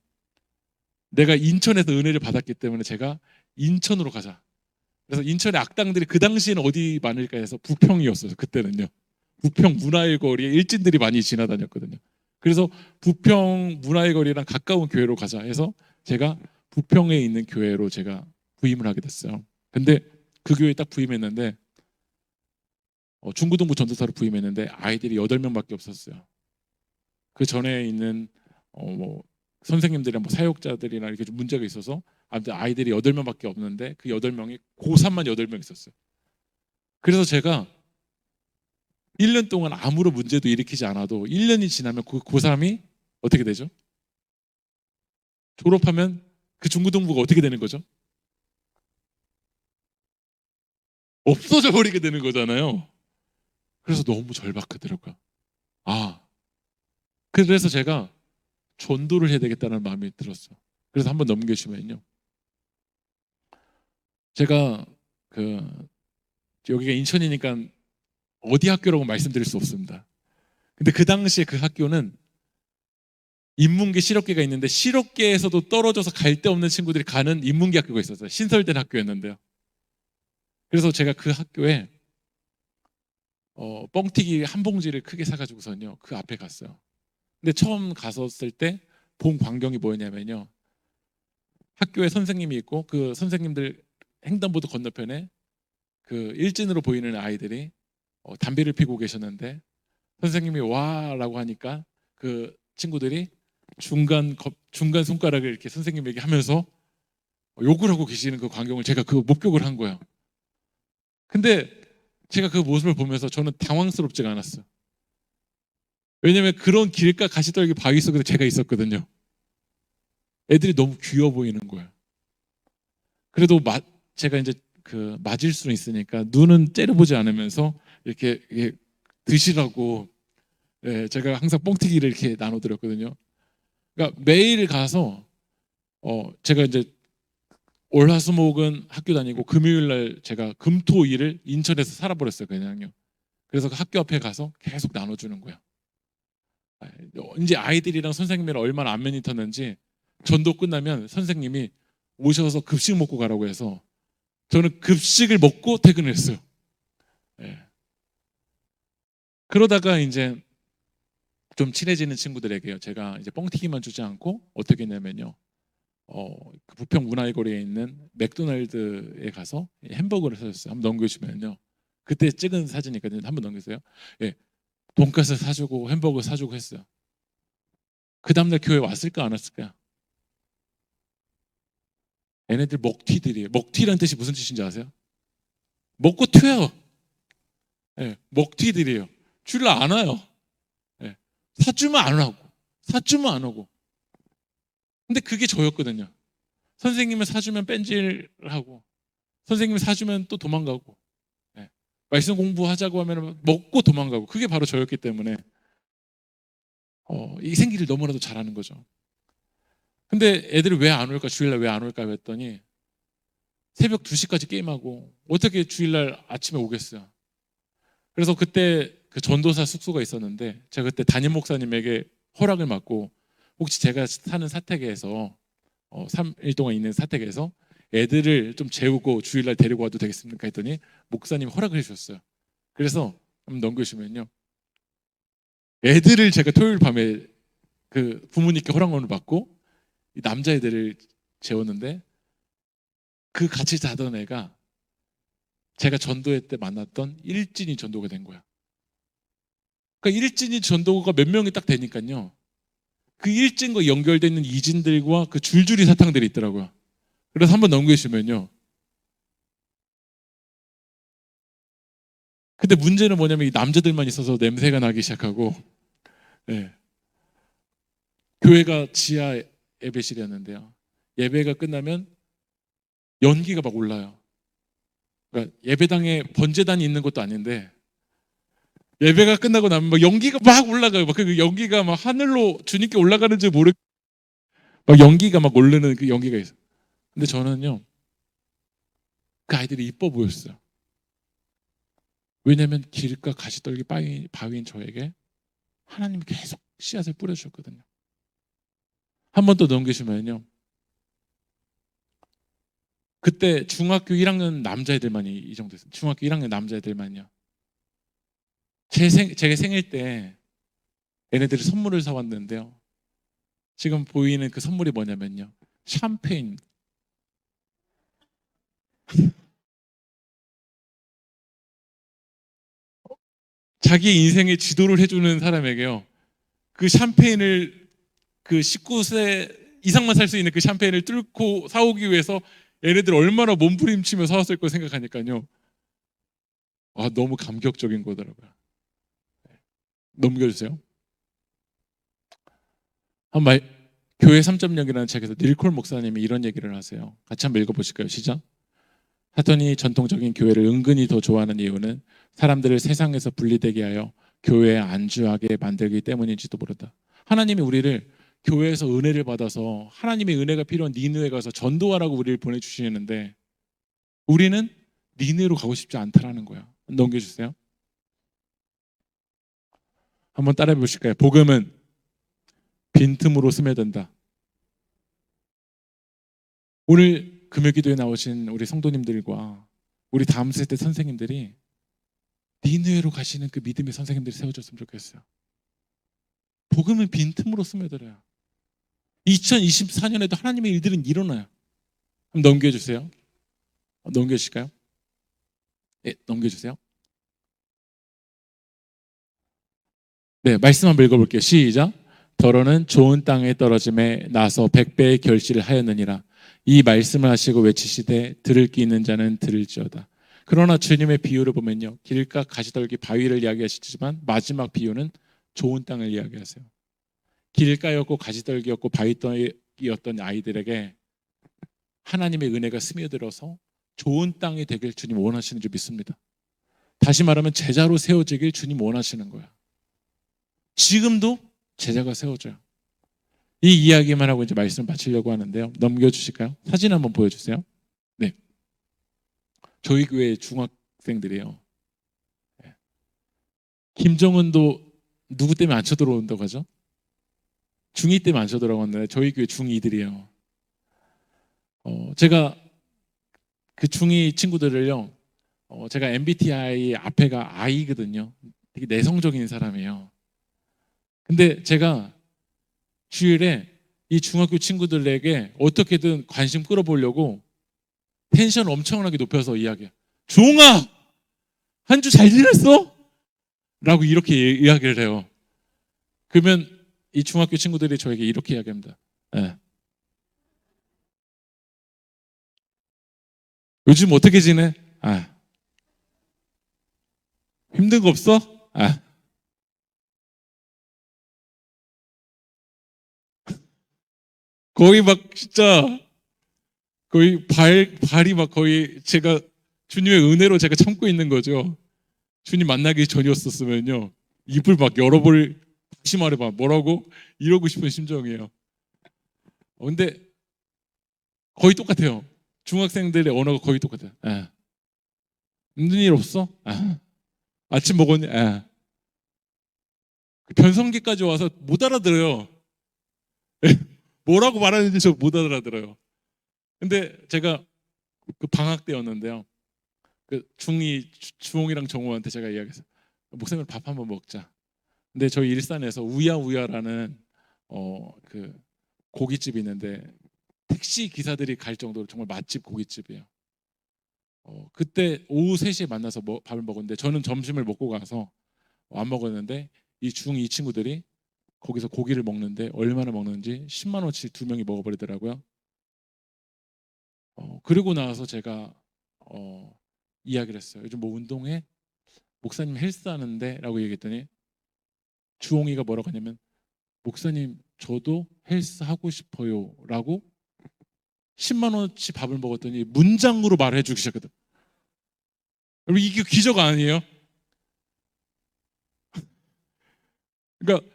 [SPEAKER 1] 내가 인천에서 은혜를 받았기 때문에 제가 인천으로 가자. 그래서 인천의 악당들이 그 당시에는 어디 많을까 해서 부평이었어요. 그때는요. 부평 문화의 거리에 일진들이 많이 지나다녔거든요. 그래서 부평 문화의 거리랑 가까운 교회로 가자 해서 제가 부평에 있는 교회로 제가 부임을 하게 됐어요. 근데 그 교회에 딱 부임했는데 중고등부 전도사로 부임했는데 아이들이 8명밖에 없었어요. 그 전에 있는 뭐 선생님들이랑 뭐 사역자들이나 이렇게 좀 문제가 있어서 아무튼 아이들이 8명밖에 없는데 그 8명이 고3만 8명 있었어요. 그래서 제가 1년 동안 아무런 문제도 일으키지 않아도 1년이 지나면 그 고3이 어떻게 되죠? 졸업하면 그 중고등부가 어떻게 되는 거죠? 없어져 버리게 되는 거잖아요. 그래서 너무 절박하더라고요. 그래서 제가 전도를 해야 되겠다는 마음이 들었어요. 그래서 한번 넘겨주시면요. 제가 여기가 인천이니까 어디 학교라고 말씀드릴 수 없습니다. 근데 그 당시에 그 학교는 인문계 실업계가 있는데 실업계에서도 떨어져서 갈 데 없는 친구들이 가는 인문계 학교가 있었어요. 신설된 학교였는데요. 그래서 제가 그 학교에 뻥튀기 한 봉지를 크게 사가지고서는요 그 앞에 갔어요. 근데 처음 갔었을 때 본 광경이 뭐였냐면요, 학교에 선생님이 있고 그 선생님들 횡단보도 건너편에 그 일진으로 보이는 아이들이 담배를 피고 계셨는데 선생님이 와라고 하니까 그 친구들이 중간 손가락을 이렇게 선생님에게 하면서 욕을 하고 계시는 그 광경을 제가 그 목격을 한 거예요. 근데 제가 그 모습을 보면서 저는 당황스럽지가 않았어요. 왜냐면 그런 길가 가시떨기 바위 속에 제가 있었거든요. 애들이 너무 귀여워 보이는 거예요. 그래도 제가 이제 맞을 수는 있으니까 눈은 째려보지 않으면서 이렇게 드시라고 제가 항상 뻥튀기를 이렇게 나눠드렸거든요. 그러니까 매일 가서 제가 이제 월화수목은 학교 다니고 금요일 날 제가 금토일을 인천에서 살아버렸어요. 그냥요. 그래서 그 학교 앞에 가서 계속 나눠주는 거예요. 이제 아이들이랑 선생님이랑 얼마나 안면이 텄는지 전도 끝나면 선생님이 오셔서 급식 먹고 가라고 해서 저는 급식을 먹고 퇴근을 했어요. 그러다가 이제 좀 친해지는 친구들에게요, 제가 이제 뻥튀기만 주지 않고 어떻게 했냐면요, 그 부평 문화의 거리에 있는 맥도날드에 가서 햄버거를 사줬어요. 한번 넘겨주면요, 그때 찍은 사진이 있거든요. 한번 넘기세요. 돈가스 사주고 햄버거 사주고 했어요. 그 다음날 교회 왔을까 안 왔을까? 얘네들 먹튀들이에요. 먹튀라는 뜻이 무슨 뜻인지 아세요? 먹고 튀어요. 먹튀들이에요. 줄을 안 와요. 사주면 안 하고, 사주면 안 오고. 근데 그게 저였거든요. 선생님은 사주면 뺀질하고, 선생님이 사주면 또 도망가고, 말씀 공부하자고 하면 먹고 도망가고, 그게 바로 저였기 때문에 이 생기를 너무나도 잘하는 거죠. 근데 애들이 왜 안 올까, 주일날 왜 안 올까 했더니 새벽 2시까지 게임하고 어떻게 주일날 아침에 오겠어요. 그래서 그때 그 전도사 숙소가 있었는데 제가 그때 담임 목사님에게 허락을 받고 혹시 제가 사는 사택에서 3일 동안 있는 사택에서 애들을 좀 재우고 주일날 데리고 와도 되겠습니까 했더니 목사님이 허락을 해주셨어요. 그래서 한번 넘겨주시면요, 애들을 제가 토요일 밤에 그 부모님께 허락을 받고 이 남자애들을 재웠는데, 그 같이 자던 애가 제가 전도회 때 만났던 일진이 전도가 된 거야. 그러니까 일진이 전도가 몇 명이 딱 되니까요, 그 일진과 연결되어 있는 이진들과 그 줄줄이 사탕들이 있더라고요. 그래서 한번 넘겨주시면요, 근데 문제는 뭐냐면 이 남자들만 있어서 냄새가 나기 시작하고, 네. 교회가 지하 예배실이었는데요, 예배가 끝나면 연기가 막 올라요. 그러니까 예배당에 번제단이 있는 것도 아닌데 예배가 끝나고 나면 막 연기가 막 올라가요. 막 그 연기가 막 하늘로 주님께 올라가는지 모르, 막 연기가 막 오르는 그 연기가 있어요. 근데 저는요, 그 아이들이 이뻐 보였어요. 왜냐하면 길가 가시떨기 바위인 저에게 하나님이 계속 씨앗을 뿌려주셨거든요. 한 번 더 넘기시면요, 그때 중학교 1학년 남자애들만이 이 정도 있어요. 중학교 1학년 남자애들만요. 제 생일 때 얘네들이 선물을 사왔는데요, 지금 보이는 그 선물이 뭐냐면요, 샴페인. 자기 인생의 지도를 해주는 사람에게요, 그 샴페인을, 그 19세 이상만 살 수 있는 그 샴페인을 뚫고 사오기 위해서 얘네들 얼마나 몸부림치며 사왔을 거 생각하니까요, 너무 감격적인 거더라고요. 넘겨주세요. 한 말, 교회 3.0이라는 책에서 닐콜 목사님이 이런 얘기를 하세요. 같이 한번 읽어보실까요? 시작. 사탄이 전통적인 교회를 은근히 더 좋아하는 이유는 사람들을 세상에서 분리되게 하여 교회에 안주하게 만들기 때문인지도 모른다. 하나님이 우리를 교회에서 은혜를 받아서 하나님의 은혜가 필요한 니느웨 가서 전도하라고 우리를 보내주시는데, 우리는 니느웨로 가고 싶지 않다라는 거야. 넘겨주세요. 한번 따라해 보실까요? 복음은 빈틈으로 스며든다. 오늘 금요기도에 나오신 우리 성도님들과 우리 다음 세대 선생님들이 니느웨로 가시는 그 믿음의 선생님들이 세워졌으면 좋겠어요. 복음은 빈틈으로 스며들어요. 2024년에도 하나님의 일들은 일어나요. 한번 넘겨주세요. 넘겨주실까요? 네, 넘겨주세요. 네, 말씀 한번 읽어볼게요. 시작. 더러는 좋은 땅에 떨어짐에 나서 100배의 결실을 하였느니라. 이 말씀을 하시고 외치시되 들을 귀 있는 자는 들을지어다. 그러나 주님의 비유를 보면요, 길가 가시떨기 바위를 이야기하시지만 마지막 비유는 좋은 땅을 이야기하세요. 길가였고 가시떨기였고 바위떨기였던 아이들에게 하나님의 은혜가 스며들어서 좋은 땅이 되길 주님 원하시는 줄 믿습니다. 다시 말하면 제자로 세워지길 주님 원하시는 거예요. 지금도 제자가 세워져요. 이 이야기만 하고 이제 말씀을 마치려고 하는데요, 넘겨주실까요? 사진 한번 보여주세요. 네, 저희 교회 중학생들이에요. 김정은도 누구 때문에 안 쳐들어온다고 하죠? 중2 때문에 안 쳐들어왔는데 저희 교회 중2들이에요. 제가 그 중2 친구들을요, 제가 MBTI 앞에가 I거든요. 되게 내성적인 사람이에요. 근데 제가 주일에 이 중학교 친구들에게 어떻게든 관심 끌어보려고 텐션 엄청나게 높여서 이야기해요. 종아, 한 주 잘 지냈어? 라고 이렇게 이야기를 해요. 그러면 이 중학교 친구들이 저에게 이렇게 이야기합니다. 네. 요즘 어떻게 지내? 힘든 거 없어? 거의 막 진짜 거의 발이 막 거의 제가 주님의 은혜로 제가 참고 있는 거죠. 주님 만나기 전이었었으면요, 입을 막 열어볼, 다시 말해봐 뭐라고 이러고 싶은 심정이에요. 근데 거의 똑같아요. 중학생들의 언어가 거의 똑같아요. 힘든 일 없어? 아침 먹었니? 변성기까지 와서 못 알아들어요. 뭐라고 말하는지 저 못 알아들어요. 근데 제가 그 방학 때였는데요. 그 중2 주홍이랑 정우한테 제가 이야기했어요. 목사님 밥 한번 먹자. 근데 저희 일산에서 우야우야라는 그 고깃집이 있는데 택시 기사들이 갈 정도로 정말 맛집 고깃집이에요. 그때 오후 3시에 만나서 밥을 먹었는데 저는 점심을 먹고 가서 안 먹었는데 이 중2 친구들이 거기서 고기를 먹는데 얼마나 먹는지 10만 원치 두 명이 먹어버리더라고요. 그리고 나서 제가 이야기를 했어요. 요즘 뭐 운동해? 목사님 헬스 하는데? 라고 얘기했더니 주홍이가 뭐라고 하냐면 목사님 저도 헬스 하고 싶어요 라고 10만 원치 밥을 먹었더니 문장으로 말을 해주기 시작하거든. 여러분 이게 기적 아니에요? 그러니까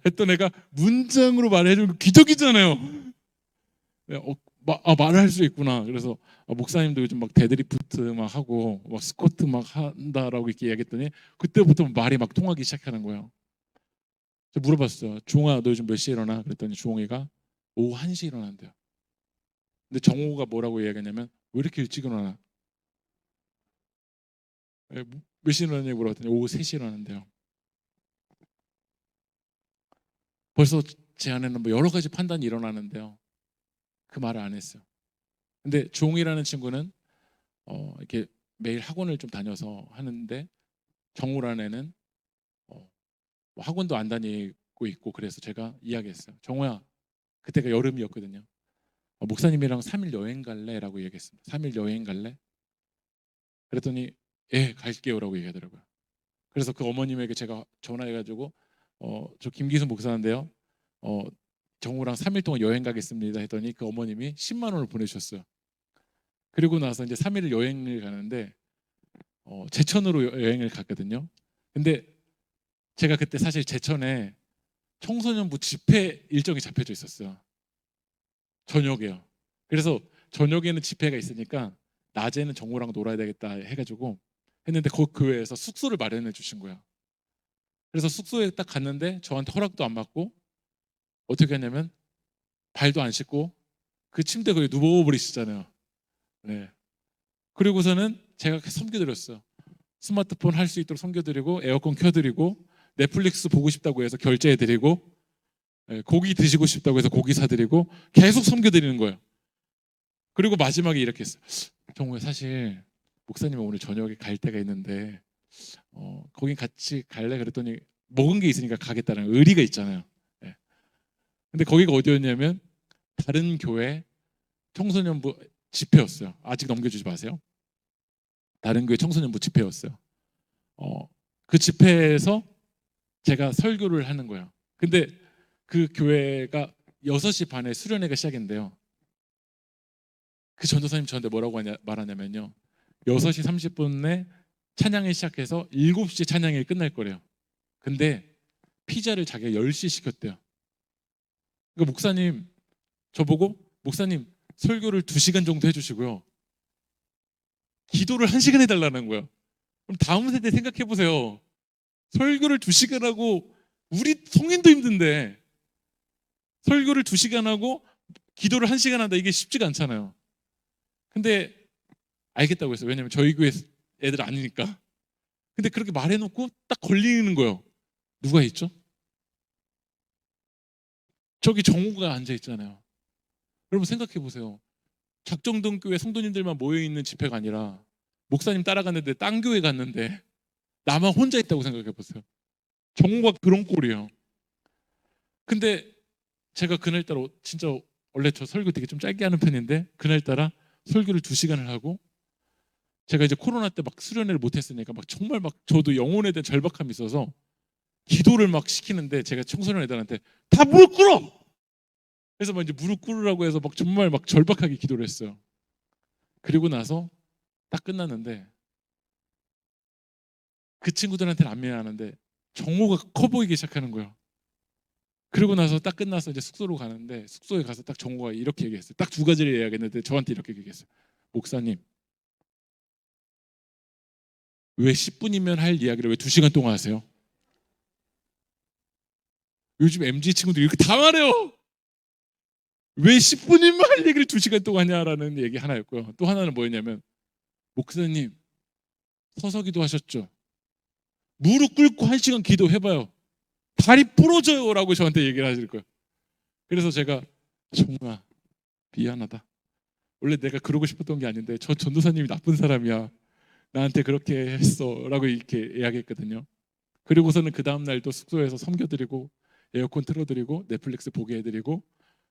[SPEAKER 1] 했던 애가 문장으로 말해주는 거 기적이잖아요. 말을 할 수 있구나. 그래서 목사님도 요즘 막 데드리프트 막 하고 막 스쿼트 막 한다라고 이렇게 이야기했더니 그때부터 말이 막 통하기 시작하는 거예요. 제가 물어봤어요. 주홍아 너 요즘 몇 시에 일어나? 그랬더니 주홍이가 오후 1시에 일어난대요. 근데 정호가 뭐라고 이야기했냐면 왜 이렇게 일찍 일어나? 몇 시에 일어나냐고 물어봤더니 오후 3시에 일어난대요. 벌써 제 안에는 뭐 여러 가지 판단이 일어나는데요. 그 말을 안 했어요. 근데 주홍이라는 친구는 이렇게 매일 학원을 좀 다녀서 하는데 정우라는 애는 뭐 학원도 안 다니고 있고 그래서 제가 이야기했어요. 정우야 그때가 여름이었거든요. 목사님이랑 3일 여행 갈래? 라고 얘기했습니다. 3일 여행 갈래? 그랬더니 예 갈게요 라고 얘기하더라고요. 그래서 그 어머님에게 제가 전화해가지고 저 김기순 목사인데요. 정우랑 3일 동안 여행 가겠습니다 했더니 그 어머님이 10만 원을 보내주셨어요. 그리고 나서 이제 3일 여행을 가는데 제천으로 여행을 갔거든요. 근데 제가 그때 사실 제천에 청소년부 집회 일정이 잡혀져 있었어요. 저녁에요. 그래서 저녁에는 집회가 있으니까 낮에는 정우랑 놀아야 되겠다 해가지고 했는데 그 교회에서 숙소를 마련해 주신 거예요. 그래서 숙소에 딱 갔는데 저한테 허락도 안 받고 어떻게 했냐면 발도 안 씻고 그 침대 거기 누워버리시잖아요. 네. 그리고서는 제가 섬겨드렸어요. 스마트폰 할 수 있도록 섬겨드리고 에어컨 켜드리고 넷플릭스 보고 싶다고 해서 결제해드리고 고기 드시고 싶다고 해서 고기 사드리고 계속 섬겨드리는 거예요. 그리고 마지막에 이렇게 했어요. 정우야 사실 목사님이 오늘 저녁에 갈 데가 있는데 거긴 같이 갈래? 그랬더니 먹은 게 있으니까 가겠다는 의리가 있잖아요. 네. 근데 거기가 어디였냐면 다른 교회 청소년부 집회였어요. 아직 넘겨주지 마세요. 다른 교회 청소년부 집회였어요. 그 집회에서 제가 설교를 하는 거예요. 근데 그 교회가 6시 반에 수련회가 시작인데요. 그 전도사님 저한테 뭐라고 말하냐면요. 6시 30분에 찬양이 시작해서 7시에 찬양이 끝날 거래요. 근데 피자를 자기가 10시에 시켰대요. 그러니까 목사님 저보고 목사님 설교를 2시간 정도 해주시고요. 기도를 1시간 해달라는 거예요. 그럼 다음 세대 생각해 보세요. 설교를 2시간 하고 우리 성인도 힘든데 설교를 2시간 하고 기도를 1시간 한다 이게 쉽지가 않잖아요. 근데 알겠다고 했어요. 왜냐면 저희 교회 애들 아니니까. 근데 그렇게 말해놓고 딱 걸리는 거예요. 누가 있죠? 저기 정우가 앉아 있잖아요. 여러분 생각해 보세요. 작정동 교회 성도님들만 모여 있는 집회가 아니라 목사님 따라갔는데 딴 교회 갔는데 나만 혼자 있다고 생각해 보세요. 정우가 그런 꼴이에요. 근데 제가 그날따라 진짜 원래 저 설교 되게 좀 짧게 하는 편인데 그날따라 설교를 2시간을 하고 제가 이제 코로나 때 막 수련회를 못했으니까 막 정말 막 저도 영혼에 대한 절박함이 있어서 기도를 막 시키는데 제가 청소년 애들한테 다 무릎 꿇어! 그래서 막 이제 무릎 꿇으라고 해서 막 정말 막 절박하게 기도를 했어요. 그리고 나서 딱 끝났는데 그 친구들한테는 안 미안하는데 정오가 커 보이기 시작하는 거예요. 그리고 나서 딱 끝나서 이제 숙소로 가는데 숙소에 가서 딱 정오가 이렇게 얘기했어요. 딱 2가지를 이야기했는데 저한테 이렇게 얘기했어요. 목사님 왜 10분이면 할 이야기를 왜 2시간 동안 하세요? 요즘 MZ 친구들이 이렇게 다 말해요. 왜 10분이면 할 얘기를 2시간 동안 하냐라는 얘기 하나였고요. 또 하나는 뭐였냐면, 목사님 서서 기도하셨죠? 무릎 꿇고 1시간 기도해봐요. 다리 부러져요 라고 저한테 얘기를 하실 거예요. 그래서 제가, 정우야 미안하다. 원래 내가 그러고 싶었던 게 아닌데 저 전도사님이 나쁜 사람이야. 나한테 그렇게 했어 라고 이렇게 이야기했거든요. 그리고서는 그 다음 날도 숙소에서 섬겨드리고 에어컨 틀어드리고 넷플릭스 보게 해드리고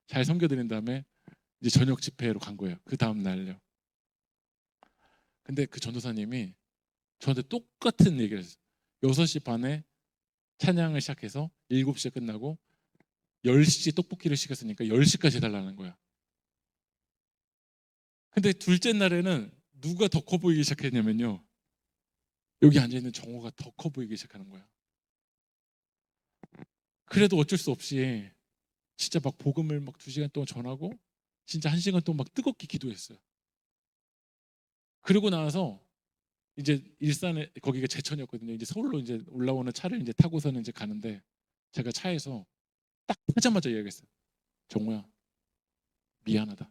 [SPEAKER 1] 잘 섬겨드린 다음에 이제 저녁 집회로 간 거예요. 그 다음 날요. 근데 그 전도사님이 저한테 똑같은 얘기를 했어요. 6시 반에 찬양을 시작해서 7시에 끝나고 10시 떡볶이를 시켰으니까 10시까지 해달라는 거야. 근데 둘째 날에는 누가 더 커 보이기 시작했냐면요, 여기 앉아있는 정호가 더 커 보이기 시작하는 거야. 그래도 어쩔 수 없이 진짜 막 복음을 막 2시간 동안 전하고 진짜 1시간 동안 막 뜨겁게 기도했어요. 그러고 나서 이제 일산에, 거기가 제천이었거든요. 이제 서울로 이제 올라오는 차를 이제 타고서는 이제 가는데, 제가 차에서 딱 타자마자 이야기했어요. 정우야 미안하다.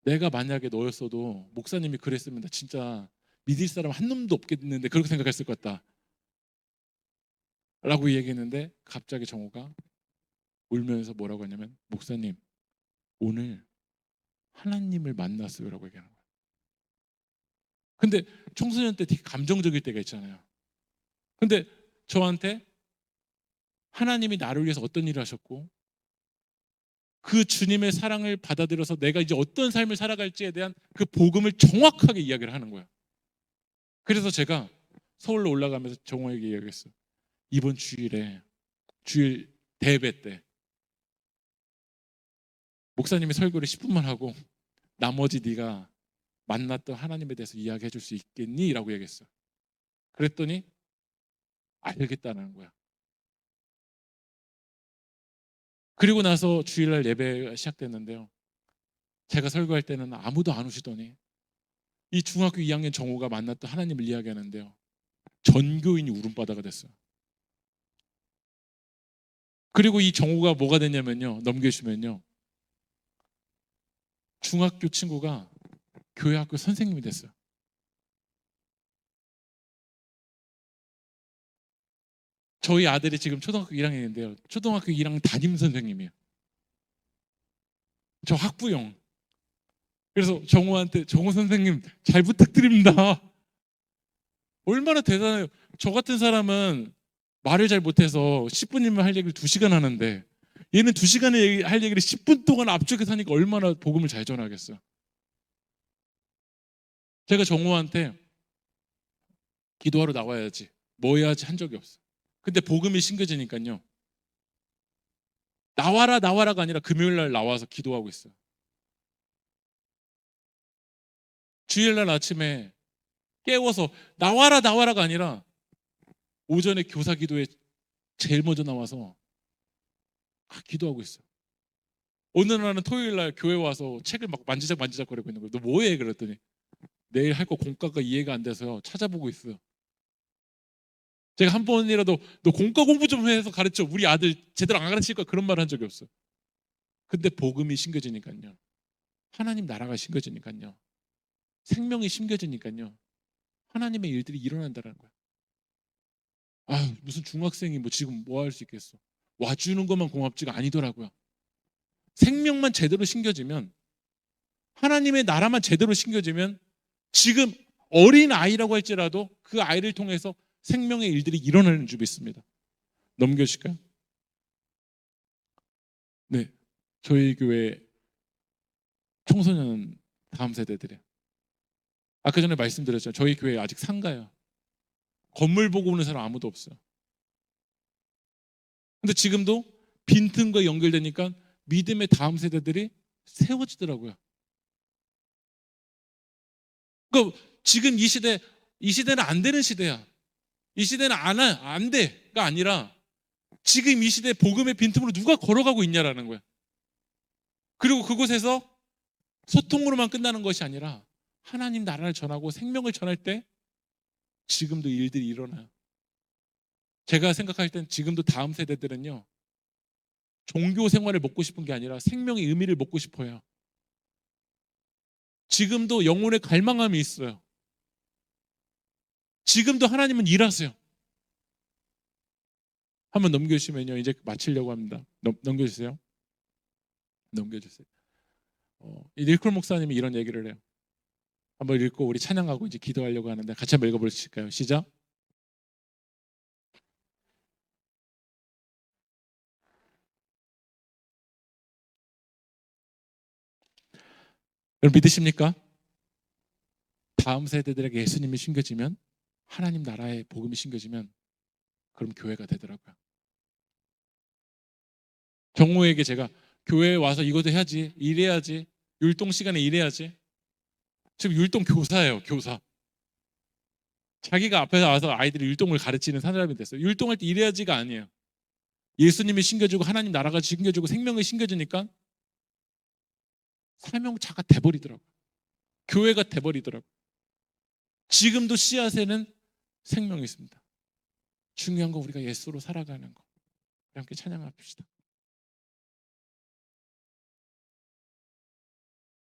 [SPEAKER 1] 내가 만약에 너였어도 목사님이 그랬으면 나 진짜 믿을 사람 한 놈도 없겠는데 그렇게 생각했을 것 같다 라고 얘기했는데, 갑자기 정우가 울면서 뭐라고 하냐면, 목사님 오늘 하나님을 만났어요 라고 얘기하는 거예요. 근데 청소년 때 되게 감정적일 때가 있잖아요. 근데 저한테 하나님이 나를 위해서 어떤 일을 하셨고 그 주님의 사랑을 받아들여서 내가 이제 어떤 삶을 살아갈지에 대한 그 복음을 정확하게 이야기를 하는 거예요. 그래서 제가 서울로 올라가면서 정호에게 이야기했어요. 이번 주일에, 주일 대회 때 목사님이 설교를 10분만 하고 나머지 네가 만났던 하나님에 대해서 이야기해 줄 수 있겠니? 라고 얘기했어요. 그랬더니 알겠다는 거야. 그리고 나서 주일날 예배가 시작됐는데요, 제가 설교할 때는 아무도 안 오시더니 이 중학교 2학년 정호가 만났던 하나님을 이야기하는데요, 전교인이 울음바다가 됐어요. 그리고 이 정호가 뭐가 됐냐면요, 넘겨주면요, 중학교 친구가 교회 학교 선생님이 됐어요. 저희 아들이 지금 초등학교 1학년인데요, 초등학교 1학년 담임 선생님이에요. 저 학부형. 그래서 정호한테, 정호 선생님 잘 부탁드립니다. 얼마나 대단해요. 저 같은 사람은 말을 잘 못해서 10분이면 할 얘기를 2시간 하는데, 얘는 2시간에 할 얘기를 10분 동안 앞쪽에서 하니까 얼마나 복음을 잘 전하겠어요. 제가 정호한테 기도하러 나와야지, 뭐 해야지 한 적이 없어요. 근데 복음이 심겨지니까요, 나와라 나와라가 아니라 금요일날 나와서 기도하고 있어요. 주일날 아침에 깨워서 나와라 나와라가 아니라 오전에 교사 기도에 제일 먼저 나와서 기도하고 있어요. 어느 날은 토요일날 교회 와서 책을 막 만지작 거리고 있는 거예요. 너 뭐해? 그랬더니 내일 할 거 공과가 이해가 안 돼서요, 찾아보고 있어요. 제가 한 번이라도 너 공과 공부 좀 해서 가르쳐, 우리 아들 제대로 안 가르칠 거야, 그런 말 한 적이 없어요. 근데 복음이 심겨지니까요, 하나님 나라가 심겨지니까요, 생명이 심겨지니까요, 하나님의 일들이 일어난다는 거예요. 아, 무슨 중학생이 뭐 지금 뭐 할 수 있겠어. 와주는 것만 고맙지가 아니더라고요. 생명만 제대로 심겨지면, 하나님의 나라만 제대로 심겨지면, 지금 어린 아이라고 할지라도 그 아이를 통해서 생명의 일들이 일어나는 줄 믿습니다. 넘겨주실까요? 네, 저희 교회 청소년 다음 세대들이에요. 아까 전에 말씀드렸죠, 저희 교회 아직 상가요. 건물 보고 오는 사람 아무도 없어요. 근데 지금도 빈틈과 연결되니까 믿음의 다음 세대들이 세워지더라고요. 그러니까 지금 이 시대는 안 되는 시대야. 이 시대는 안 돼가 아니라, 지금 이 시대 복음의 빈틈으로 누가 걸어가고 있냐라는 거야. 그리고 그곳에서 소통으로만 끝나는 것이 아니라 하나님 나라를 전하고 생명을 전할 때 지금도 일들이 일어나요. 제가 생각할 땐 지금도 다음 세대들은요, 종교 생활을 먹고 싶은 게 아니라 생명의 의미를 먹고 싶어요. 지금도 영혼의 갈망함이 있어요. 지금도 하나님은 일하세요. 한번 넘겨주시면요. 이제 마치려고 합니다. 넘겨주세요. 넘겨주세요. 닐콜 목사님이 이런 얘기를 해요. 한번 읽고 우리 찬양하고 이제 기도하려고 하는데 같이 한번 읽어보실까요? 시작. 여러분 믿으십니까? 다음 세대들에게 예수님이 심겨지면, 하나님 나라의 복음이 심겨지면 그럼 교회가 되더라고요. 경호에게 제가 교회에 와서 이것도 해야지, 일해야지, 율동 시간에 일해야지. 지금 율동 교사예요, 교사. 자기가 앞에서 와서 아이들이 율동을 가르치는 사람이 됐어요. 율동할 때 일해야지가 아니에요. 예수님이 심겨주고 하나님 나라가 심겨주고 생명이 심겨주니까 사명자가 돼버리더라고요. 교회가 돼버리더라고요. 지금도 씨앗에는 생명이 있습니다. 중요한 건 우리가 예수로 살아가는 거. 함께 찬양합시다.